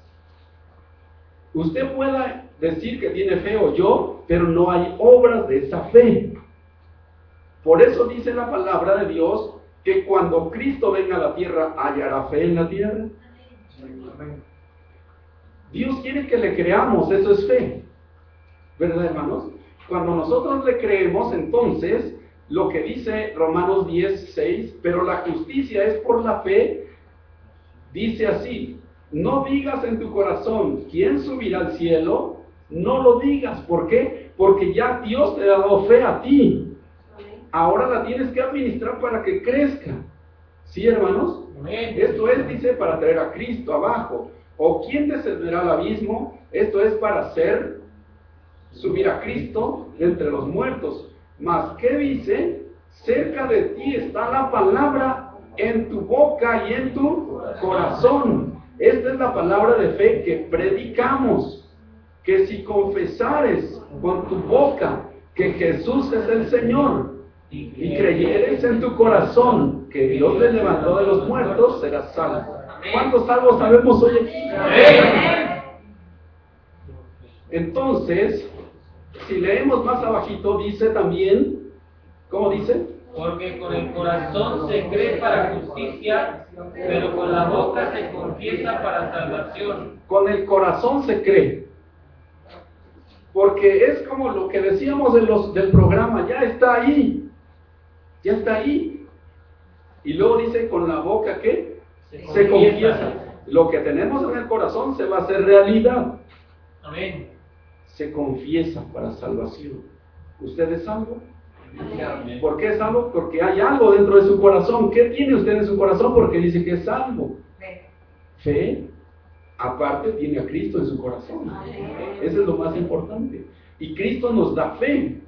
Usted pueda decir que tiene fe o yo, pero no hay obras de esa fe. Por eso dice la palabra de Dios que cuando Cristo venga a la tierra, ¿hallará fe en la tierra? Dios quiere que le creamos, eso es fe, ¿verdad, hermanos? Cuando nosotros le creemos, entonces, lo que dice Romanos 10:6, pero la justicia es por la fe, dice así: no digas en tu corazón, ¿quién subirá al cielo? No lo digas, ¿por qué? Porque ya Dios te ha dado fe a ti. Ahora la tienes que administrar para que crezca. ¿Sí, hermanos? Esto es, dice, para traer a Cristo abajo. ¿O quién descenderá al abismo? Esto es para subir a Cristo de entre los muertos. Mas, ¿qué dice? Cerca de ti está la palabra, en tu boca y en tu corazón. Esta es la palabra de fe que predicamos. Que si confesares con tu boca que Jesús es el Señor y creyeres en tu corazón que Dios le levantó de los muertos, serás salvo. ¿Cuántos salvos sabemos hoy aquí? Entonces, si leemos más abajito, dice también, ¿cómo dice? Porque con el corazón se cree para justicia, pero con la boca se confiesa para salvación. Con el corazón se cree. Porque es como lo que decíamos del programa, ya está ahí. Ya está ahí. Y luego dice, con la boca, ¿qué? Se confiesa. Lo que tenemos en el corazón se va a hacer realidad. Amén. Se confiesa para salvación. ¿Usted es salvo? ¿Por qué es salvo? Porque hay algo dentro de su corazón. ¿Qué tiene usted en su corazón? Porque dice que es salvo. Fe. Aparte tiene a Cristo en su corazón. Eso es lo más importante. Y Cristo nos da fe.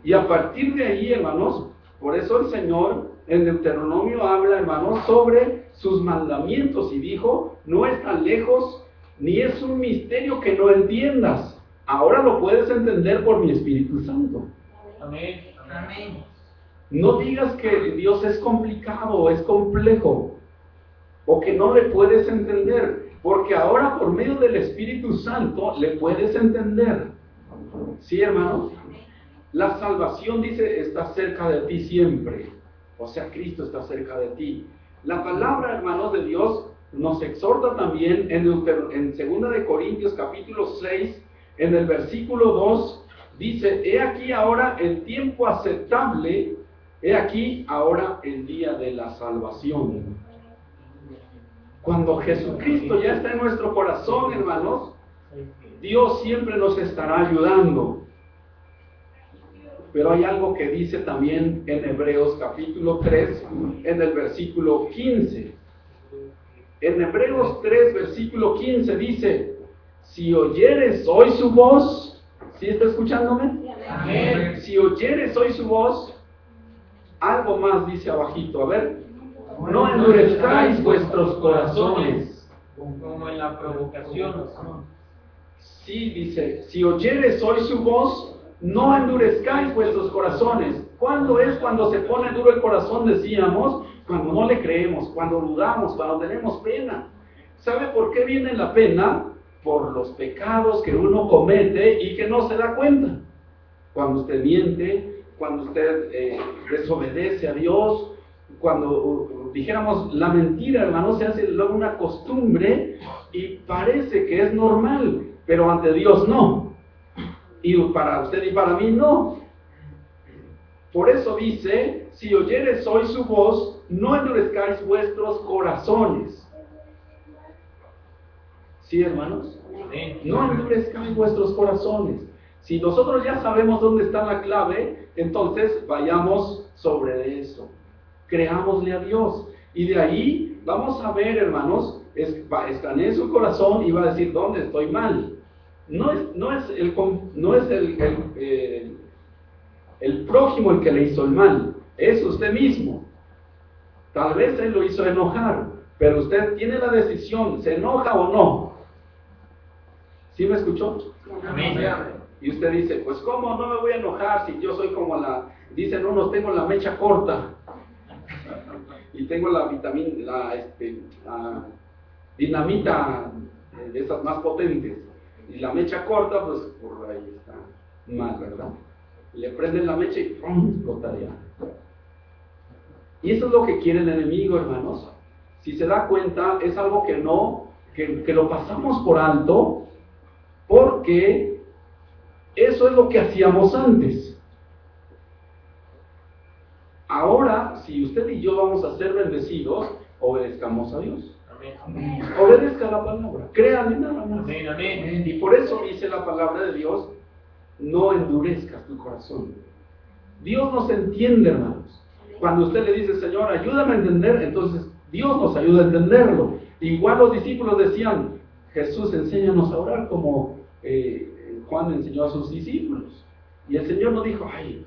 Y a partir de ahí, hermanos, por eso el Señor en Deuteronomio habla, hermanos, sobre sus mandamientos y dijo, no es tan lejos, ni es un misterio que no entiendas. Ahora lo puedes entender por mi Espíritu Santo. Amén. Amén. No digas que Dios es complicado, es complejo, o que no le puedes entender, porque ahora por medio del Espíritu Santo le puedes entender. ¿Sí, hermanos? La salvación, dice, está cerca de ti siempre. O sea, Cristo está cerca de ti. La palabra, hermanos de Dios, nos exhorta también en 2 de Corintios capítulo 6, en el versículo 2, dice, he aquí ahora el tiempo aceptable, he aquí ahora el día de la salvación. Cuando Jesucristo ya está en nuestro corazón, hermanos, Dios siempre nos estará ayudando. Pero hay algo que dice también en Hebreos capítulo 3, en el versículo 15. En Hebreos 3, versículo 15 dice, si oyeres hoy su voz, ¿sí está escuchándome? Amén. Si oyeres hoy su voz, algo más dice abajito, a ver, no endurezcáis vuestros corazones. Como en la provocación. Sí, dice, si oyeres hoy su voz, no endurezcáis vuestros corazones. ¿Cuándo es cuando se pone duro el corazón? Decíamos, cuando no le creemos, cuando dudamos, cuando tenemos pena. ¿Sabe por qué viene la pena? Por los pecados que uno comete y que no se da cuenta. Cuando usted miente, cuando usted desobedece a Dios, cuando dijéramos la mentira, hermano, se hace luego una costumbre y parece que es normal, pero ante Dios no. Y para usted y para mí no. Por eso dice, si oyeres hoy su voz, no endurezcáis vuestros corazones. ¿Sí, hermanos? No endurezcáis vuestros corazones. Si nosotros ya sabemos dónde está la clave, entonces vayamos sobre eso. Creámosle a Dios. Y de ahí vamos a ver, hermanos, escanee su corazón y va a decir dónde estoy mal. No es el prójimo el que le hizo el mal, es usted mismo. Tal vez él lo hizo enojar, pero usted tiene la decisión, ¿se enoja o no? ¿Sí me escuchó? Amén. Y usted dice, pues ¿cómo no me voy a enojar si yo soy como dicen unos, tengo la mecha corta y tengo la dinamita de esas más potentes, y la mecha corta, pues por ahí está. mal, ¿verdad? Le prenden la mecha y ¡pum! Explotaría. Y eso es lo que quiere el enemigo, hermanos. Si se da cuenta, es algo que lo pasamos por alto, porque eso es lo que hacíamos antes. Ahora, si usted y yo vamos a ser bendecidos, obedezcamos a Dios. Amén. Obedezca la palabra, créanme nada más. Amén, amén. Y por eso dice la palabra de Dios, no endurezcas tu corazón. Dios nos entiende, hermanos. Cuando usted le dice, Señor, ayúdame a entender, entonces Dios nos ayuda a entenderlo. Igual los discípulos decían, Jesús, enséñanos a orar como Juan enseñó a sus discípulos. Y el Señor no dijo, ay,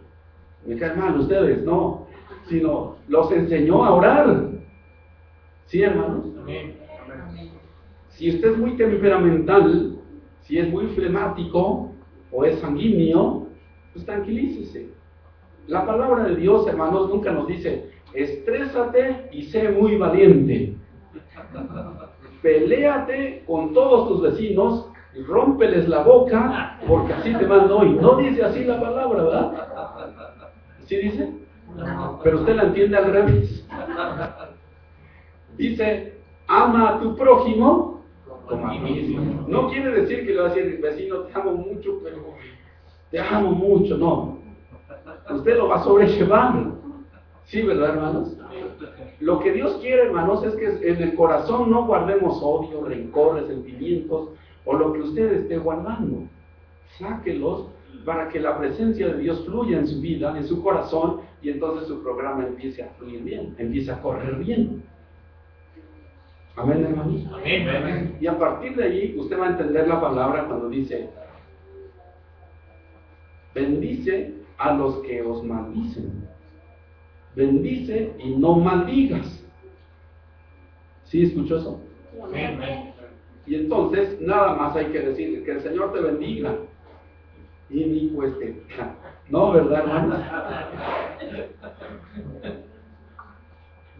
me caen mal ustedes, no, sino los enseñó a orar. ¿Sí, hermanos? Amén. Si usted es muy temperamental, si es muy flemático o es sanguíneo, pues tranquilícese. La palabra de Dios, hermanos, nunca nos dice, estrésate y sé muy valiente. Peléate con todos tus vecinos y rómpeles la boca, porque así te mando hoy. No dice así la palabra, ¿verdad? ¿Sí dice? Pero usted la entiende al revés. Dice, ama a tu prójimo como a ti mismo. No quiere decir que le va a decir, vecino, te amo mucho, pero te amo mucho, no. Usted lo va a sobrellevar. Sí, ¿verdad, hermanos? Lo que Dios quiere, hermanos, es que en el corazón no guardemos odio, rencor, resentimientos o lo que usted esté guardando. Sáquelos para que la presencia de Dios fluya en su vida, en su corazón, y entonces su programa empiece a fluir bien, empiece a correr bien. Amén, hermanos. Amén. Y a partir de allí, usted va a entender la palabra cuando dice, bendice a los que os maldicen. Bendice y no maldigas. ¿Sí escuchó eso? Amén. Y entonces, nada más hay que decir, que el Señor te bendiga. Y ni cueste. No, ¿verdad, hermanos?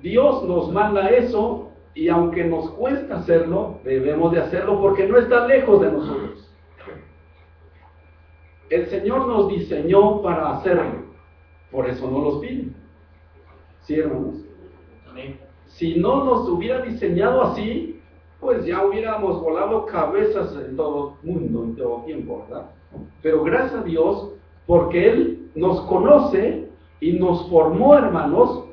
Dios nos manda eso, y aunque nos cuesta hacerlo, debemos de hacerlo porque no está lejos de nosotros. El Señor nos diseñó para hacerlo, por eso no los pide. ¿Sí, hermanos? Amén. Si no nos hubiera diseñado así, pues ya hubiéramos volado cabezas en todo el mundo, en todo tiempo, ¿verdad? Pero gracias a Dios, porque Él nos conoce y nos formó, hermanos,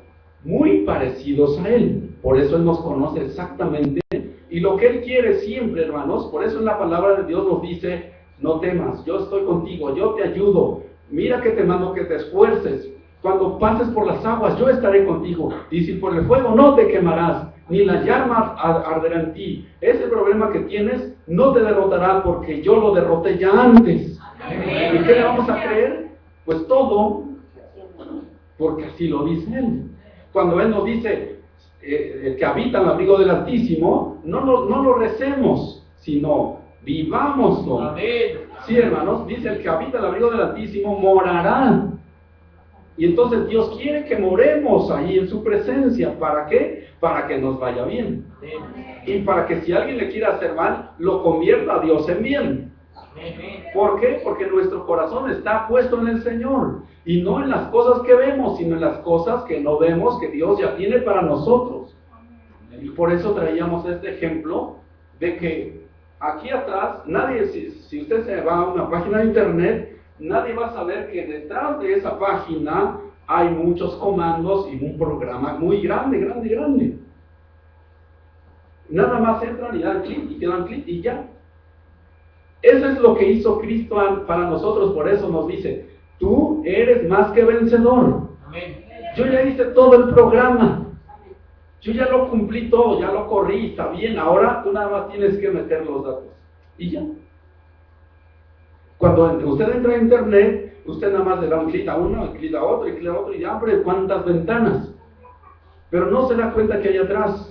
muy parecidos a Él. Por eso Él nos conoce exactamente. Y lo que Él quiere siempre, hermanos, por eso en la palabra de Dios nos dice, no temas, yo estoy contigo, yo te ayudo. Mira que te mando que te esfuerces. Cuando pases por las aguas, yo estaré contigo. Y si por el fuego no te quemarás, ni la llama arderá en ti. Ese problema que tienes no te derrotará porque yo lo derroté ya antes. Amén. ¿Y qué le vamos a creer? Pues todo, porque así lo dice Él. Cuando Él nos dice, el que habita en el abrigo del Altísimo, no lo recemos, sino vivámoslo. Amén. Sí, hermanos, dice el que habita en el abrigo del Altísimo morará. Y entonces Dios quiere que moremos ahí en su presencia. ¿Para qué? Para que nos vaya bien. Y para que si alguien le quiere hacer mal, lo convierta a Dios en bien. ¿Por qué? Porque nuestro corazón está puesto en el Señor. Y no en las cosas que vemos, sino en las cosas que no vemos, que Dios ya tiene para nosotros. Y por eso traíamos este ejemplo de que aquí atrás, nadie, si usted se va a una página de internet, nadie va a saber que detrás de esa página hay muchos comandos y un programa muy grande. Nada más entran y dan clic y dan clic y ya. Eso es lo que hizo Cristo para nosotros, por eso nos dice, tú eres más que vencedor. Amén. Yo ya hice todo el programa. Yo ya lo cumplí todo, ya lo corrí, está bien. Ahora tú nada más tienes que meter los datos. Y ya. Cuando usted entra a internet, usted nada más le da un clic a uno, un clic a otro, y clic a otro, y ya abre cuántas ventanas. Pero no se da cuenta que hay atrás.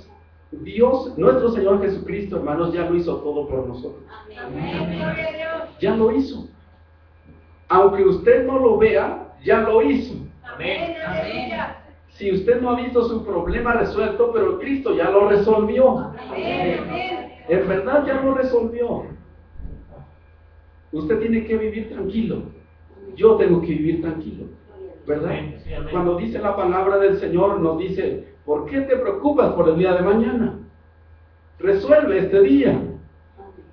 Dios, nuestro Señor Jesucristo, hermanos, ya lo hizo todo por nosotros. Ya lo hizo. Aunque usted no lo vea, ya lo hizo. Amén. Si usted no ha visto su problema resuelto, pero Cristo ya lo resolvió. En verdad ya lo resolvió. Usted tiene que vivir tranquilo. yo tengo que vivir tranquilo, ¿verdad? Cuando dice la palabra del Señor, nos dice, ¿por qué te preocupas por el día de mañana? Resuelve este día.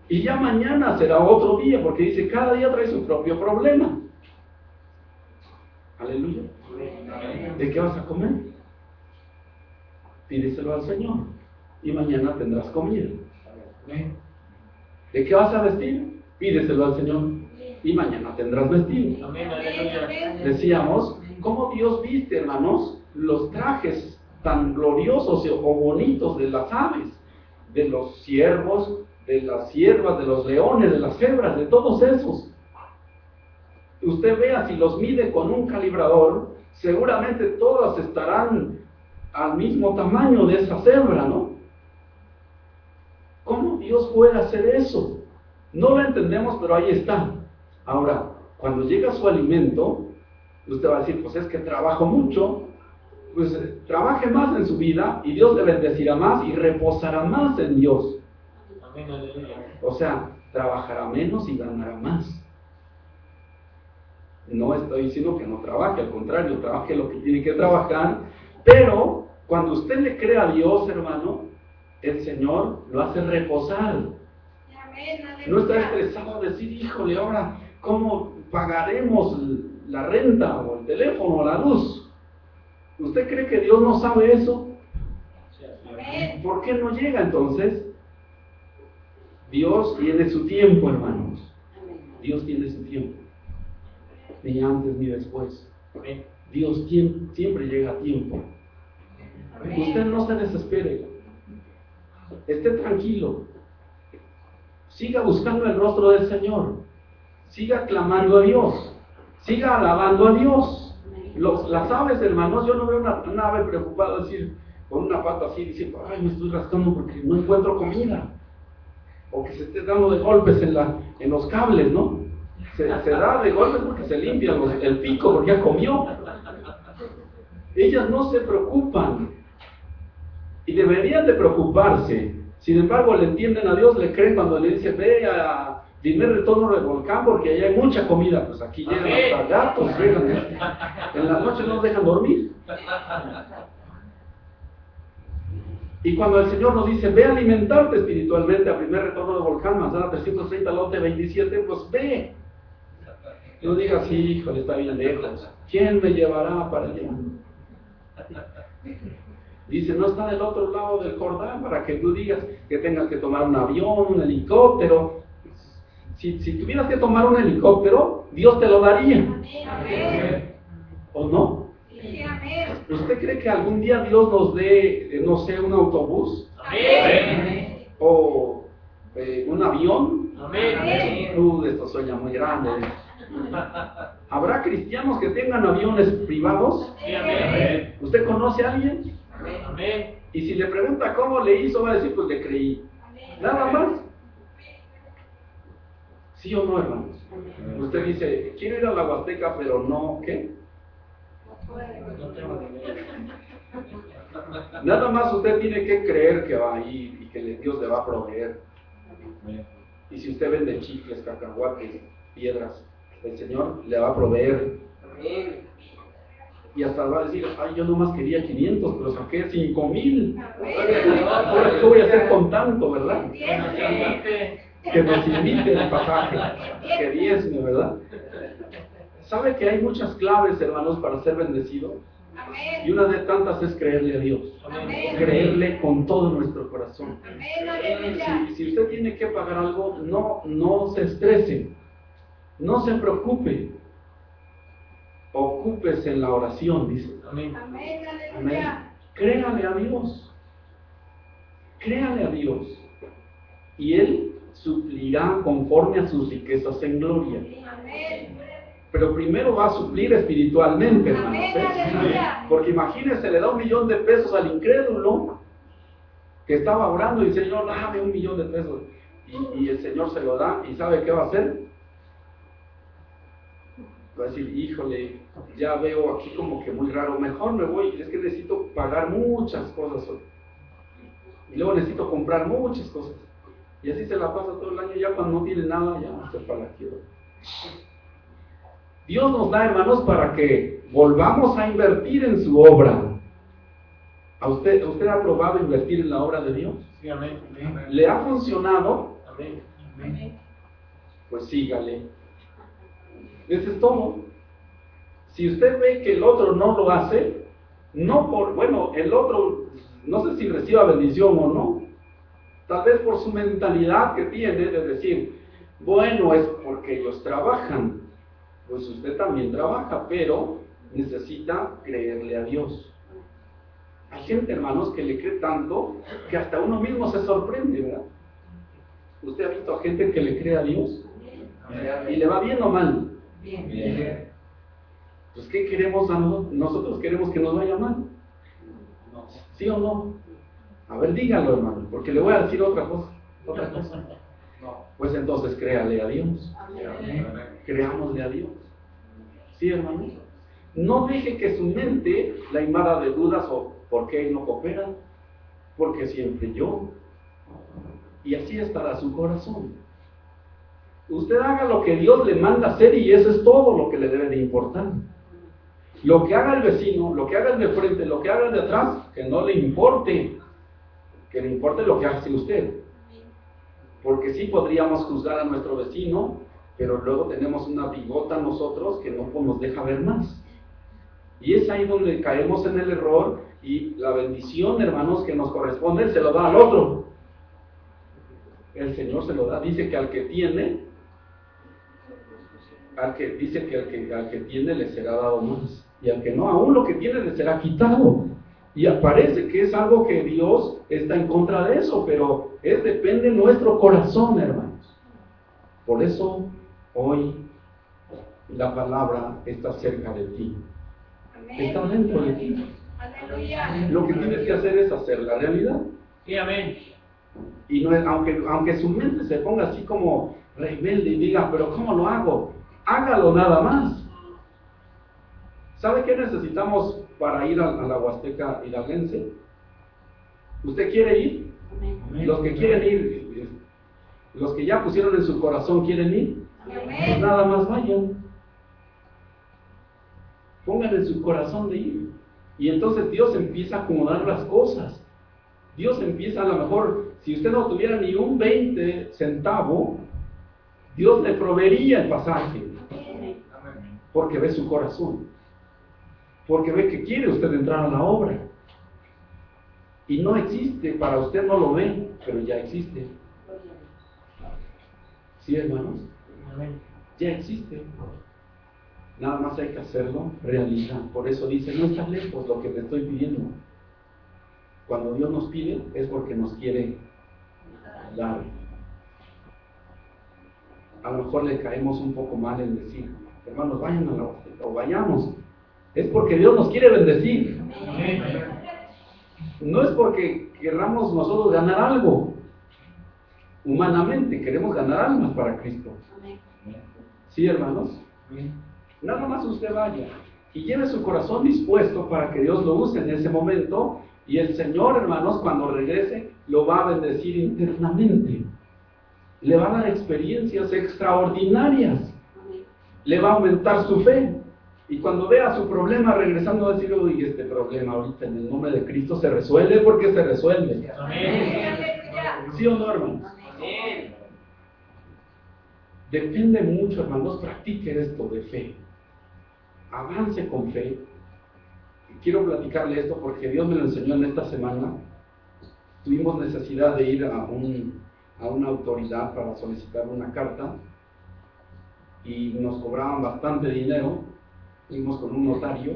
Y ya mañana será otro día, porque dice, cada día trae su propio problema. Aleluya. ¿De qué vas a comer? Pídeselo al Señor y mañana tendrás comida. ¿De qué vas a vestir? Pídeselo al Señor y mañana tendrás vestido. Decíamos, ¿cómo Dios viste, hermanos, los trajes tan gloriosos o bonitos de las aves, de los ciervos, de las ciervas, de los leones, de las cebras, de todos esos? Usted vea, si los mide con un calibrador, seguramente todas estarán al mismo tamaño de esa cebra, ¿no? ¿Cómo Dios puede hacer eso? No lo entendemos, pero ahí está. Ahora, cuando llega su alimento, usted va a decir, pues es que trabajo mucho. Pues trabaje más en su vida y Dios le bendecirá más y reposará más en Dios. O sea, trabajará menos y ganará más. No estoy diciendo que no trabaje, al contrario, trabaje lo que tiene que trabajar, pero cuando usted le cree a Dios, hermano, el Señor lo hace reposar. No está estresado de decir, híjole, ahora, ¿cómo pagaremos la renta o el teléfono o la luz? ¿Usted cree que Dios no sabe eso? ¿Por qué no llega entonces? Dios tiene su tiempo, hermanos. Dios tiene su tiempo. Ni antes ni después. Dios siempre llega a tiempo. Usted no se desespere. Esté tranquilo. Siga buscando el rostro del Señor. Siga clamando a Dios. Siga alabando a Dios. Las aves, hermanos, yo no veo una ave preocupada decir, con una pata así, diciendo, ay, me estoy rascando porque no encuentro comida. O que se esté dando de golpes en los cables, ¿no? Se da de golpes porque se limpia el pico porque ya comió. Ellas no se preocupan. Y deberían de preocuparse. Sin embargo, le entienden a Dios, le creen cuando le dice, ve a primer retorno del volcán porque allá hay mucha comida. Pues aquí llegan hasta gatos, llegan. En la noche no nos dejan dormir. Y cuando el Señor nos dice, ve a alimentarte espiritualmente a primer retorno del volcán, manzana 330, lote 27, pues ve. No digas, sí, híjole, está bien lejos. ¿Quién me llevará para allá? Dice, no está del otro lado del Jordán para que tú digas que tengas que tomar un avión, un helicóptero. Si tuvieras que tomar un helicóptero, Dios te lo daría. ¿O no? ¿Usted cree que algún día Dios nos dé, no sé, un autobús? ¿O un avión? Esto sueña muy grande. ¿Habrá cristianos que tengan aviones privados? ¿Usted conoce a alguien? Y si le pregunta cómo le hizo, va a decir, pues le creí. Nada más. ¿Sí o no, hermanos? Usted dice, quiero ir a la Huasteca, pero no, ¿qué? Nada más usted tiene que creer que va a ir y que Dios le va a proveer. Y si usted vende chicles, cacahuates, piedras, el Señor le va a proveer. Y hasta va a decir, ay, yo nomás quería 500, pero saqué 5,000. Ahora, ¿qué voy a hacer con tanto, verdad? Que nos invite el pasaje, que diezme, ¿verdad? ¿Sabe que hay muchas claves, hermanos, para ser bendecido? Y una de tantas es creerle a Dios. Creerle con todo nuestro corazón. Si usted tiene que pagar algo, no se estrese, no se preocupe. Ocúpese en la oración, dice. Amén. Créale a Dios. Créale a Dios. Y Él suplirá conforme a sus riquezas en gloria. Pero primero va a suplir espiritualmente, hermanos. Porque imagínense, le da $1,000,000 al incrédulo que estaba orando y el Señor, dame $1,000,000. Y el Señor se lo da, y ¿sabe qué va a hacer? Va a decir, híjole, ya veo aquí como que muy raro, mejor me voy, es que necesito pagar muchas cosas hoy. Y luego necesito comprar muchas cosas. Y así se la pasa todo el año, ya cuando no tiene nada, ya se para la quiebra. Dios nos da, hermanos, para que volvamos a invertir en su obra. ¿Usted ha probado invertir en la obra de Dios? Sí, amén. ¿Le ha funcionado? Amén. Pues sígale. Eso es todo. Si usted ve que el otro no lo hace, no por, bueno, el otro, no sé si reciba bendición o no, tal vez por su mentalidad que tiene de decir, bueno, es porque ellos trabajan. Pues usted también trabaja, pero necesita creerle a Dios. Hay gente, hermanos, que le cree tanto que hasta uno mismo se sorprende, ¿verdad? ¿Usted ha visto a gente que le cree a Dios? ¿Y le va bien o mal? Bien. Pues ¿qué queremos a nosotros? Nosotros queremos que nos vaya mal. ¿Sí o no? A ver, díganlo, hermano, porque le voy a decir otra cosa. Pues entonces créale a Dios. Creámosle a Dios. ¿Sí, hermano? No deje que su mente la invada de dudas o por qué él no coopera, porque siempre yo. Y así estará su corazón. Usted haga lo que Dios le manda hacer y eso es todo lo que le debe de importar. Lo que haga el vecino, lo que haga el de frente, lo que haga el de atrás, que no le importe. Que le importe lo que hace usted. Porque sí podríamos juzgar a nuestro vecino, pero luego tenemos una bigota nosotros que no nos deja ver más. Y es ahí donde caemos en el error y la bendición, hermanos, que nos corresponde, se lo da al otro. El Señor se lo da, dice que al que tiene, al que tiene le será dado más. Y al que no, aún lo que tiene le será quitado. Y parece que es algo que Dios está en contra de eso, pero depende de nuestro corazón, hermanos. Por eso, hoy, la palabra está cerca de ti. Está dentro de ti. Aleluya. Lo que tienes que hacer es hacer la realidad. Sí, amén. Y no es, aunque su mente se ponga así como rebelde y diga, pero ¿cómo lo hago? Hágalo nada más. ¿Sabe qué necesitamos para ir a la Huasteca Hidalguense? ¿Usted quiere ir? Los que quieren ir, los que ya pusieron en su corazón quieren ir, pues nada más vayan. Pongan en su corazón de ir. Y entonces Dios empieza a acomodar las cosas. Dios empieza, a lo mejor, si usted no tuviera ni un 20 centavo, Dios le proveería el pasaje. Porque ve su corazón. Porque ve que quiere usted entrar a la obra. Y no existe, para usted no lo ve, pero ya existe. ¿Sí, hermanos? Ya existe. Nada más hay que hacerlo, realizar. Por eso dice, no está lejos lo que te estoy pidiendo. Cuando Dios nos pide, es porque nos quiere dar. A lo mejor le caemos un poco mal en decir, hermanos, vayan a la Huasteca, o vayamos. Es porque Dios nos quiere bendecir. No es porque querramos nosotros ganar algo. Humanamente queremos ganar almas para Cristo. ¿Sí, hermanos? Nada más usted vaya y lleve su corazón dispuesto para que Dios lo use en ese momento, y el Señor, hermanos, cuando regrese, lo va a bendecir internamente. Le va a dar experiencias extraordinarias. Le va a aumentar su fe. Y cuando vea su problema regresando, va a decir, uy, este problema ahorita en el nombre de Cristo se resuelve, porque se resuelve. ¿Sí o no, hermanos? Depende mucho, hermanos, practique esto de fe. Avance con fe. Quiero platicarle esto porque Dios me lo enseñó en esta semana. Tuvimos necesidad de ir a una autoridad para solicitar una carta y nos cobraban bastante dinero. Fuimos con un notario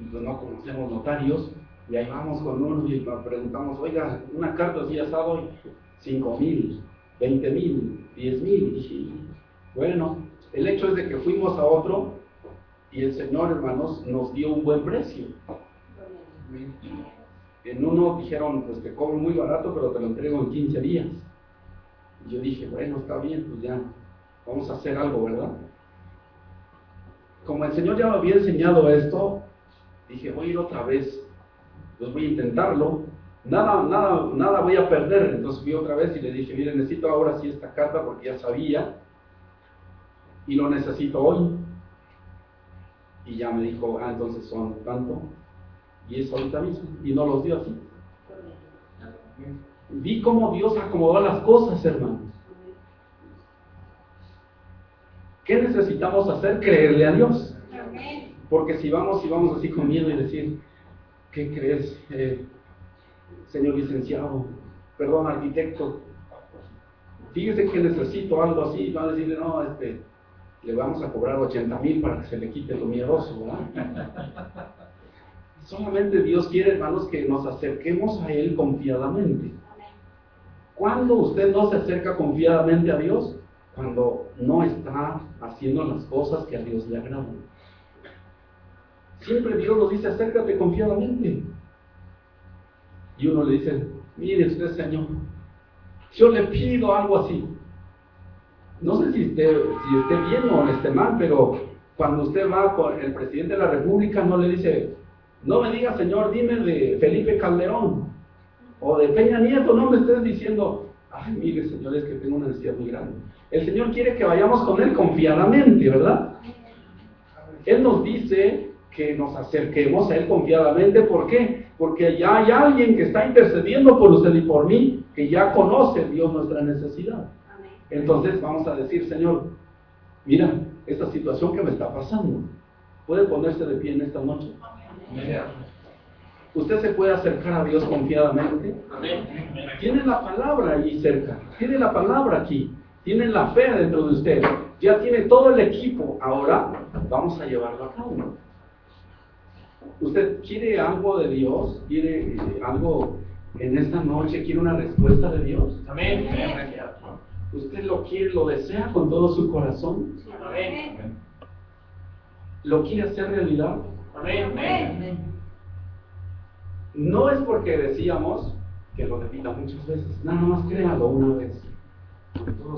y pues no conocemos notarios, y ahí vamos con uno y nos preguntamos, oiga, una carta así asado, 5,000, 20,000, 10,000. Dije, bueno, el hecho es de que fuimos a otro y el Señor, hermanos, nos dio un buen precio. En uno dijeron, pues te cobro muy barato, pero te lo entrego en 15 días. Y yo dije, bueno, está bien, pues ya, vamos a hacer algo, ¿verdad? Como el Señor ya me había enseñado esto, dije, voy a ir otra vez, pues voy a intentarlo, nada voy a perder. Entonces fui otra vez y le dije, mire, necesito ahora sí esta carta porque ya sabía, y lo necesito hoy. Y ya me dijo, entonces son tanto, y es ahorita mismo, y no los dio así. Vi cómo Dios acomodó las cosas, hermanos. ¿Qué necesitamos hacer? Creerle a Dios. Porque si vamos así con miedo y decir, ¿qué crees, señor licenciado? Perdón, arquitecto. Fíjese que necesito algo así. Va a decirle, no, le vamos a cobrar 80,000 para que se le quite lo miedoso, ¿verdad? Solamente Dios quiere, hermanos, que nos acerquemos a Él confiadamente. ¿Cuándo usted no se acerca confiadamente a Dios? Cuando no está haciendo las cosas que a Dios le agradan. Siempre Dios nos dice, acércate confiadamente. Y uno le dice, mire usted, Señor, yo le pido algo así. No sé si esté bien o esté mal, pero cuando usted va con el presidente de la República, no le dice, no me diga, Señor, dime de Felipe Calderón o de Peña Nieto, no me estés diciendo, ay, mire, Señor, es que tengo una necesidad muy grande. El Señor quiere que vayamos con Él confiadamente, ¿verdad? Él nos dice que nos acerquemos a Él confiadamente. ¿Por qué? Porque ya hay alguien que está intercediendo por usted y por mí, que ya conoce Dios nuestra necesidad. Entonces vamos a decir, Señor, mira, esta situación que me está pasando, ¿puede ponerse de pie en esta noche? Usted se puede acercar a Dios confiadamente. Tiene la palabra ahí cerca, tiene la palabra aquí, tiene la fe dentro de usted, ya tiene todo el equipo. Ahora vamos a llevarlo a cabo. ¿Usted quiere algo de Dios? ¿Quiere algo en esta noche? ¿Quiere una respuesta de Dios? Amén. ¿Usted lo quiere, lo desea con todo su corazón? Amén. ¿Lo quiere hacer realidad? Amén. No es porque decíamos que lo repita muchas veces, nada más créalo una vez.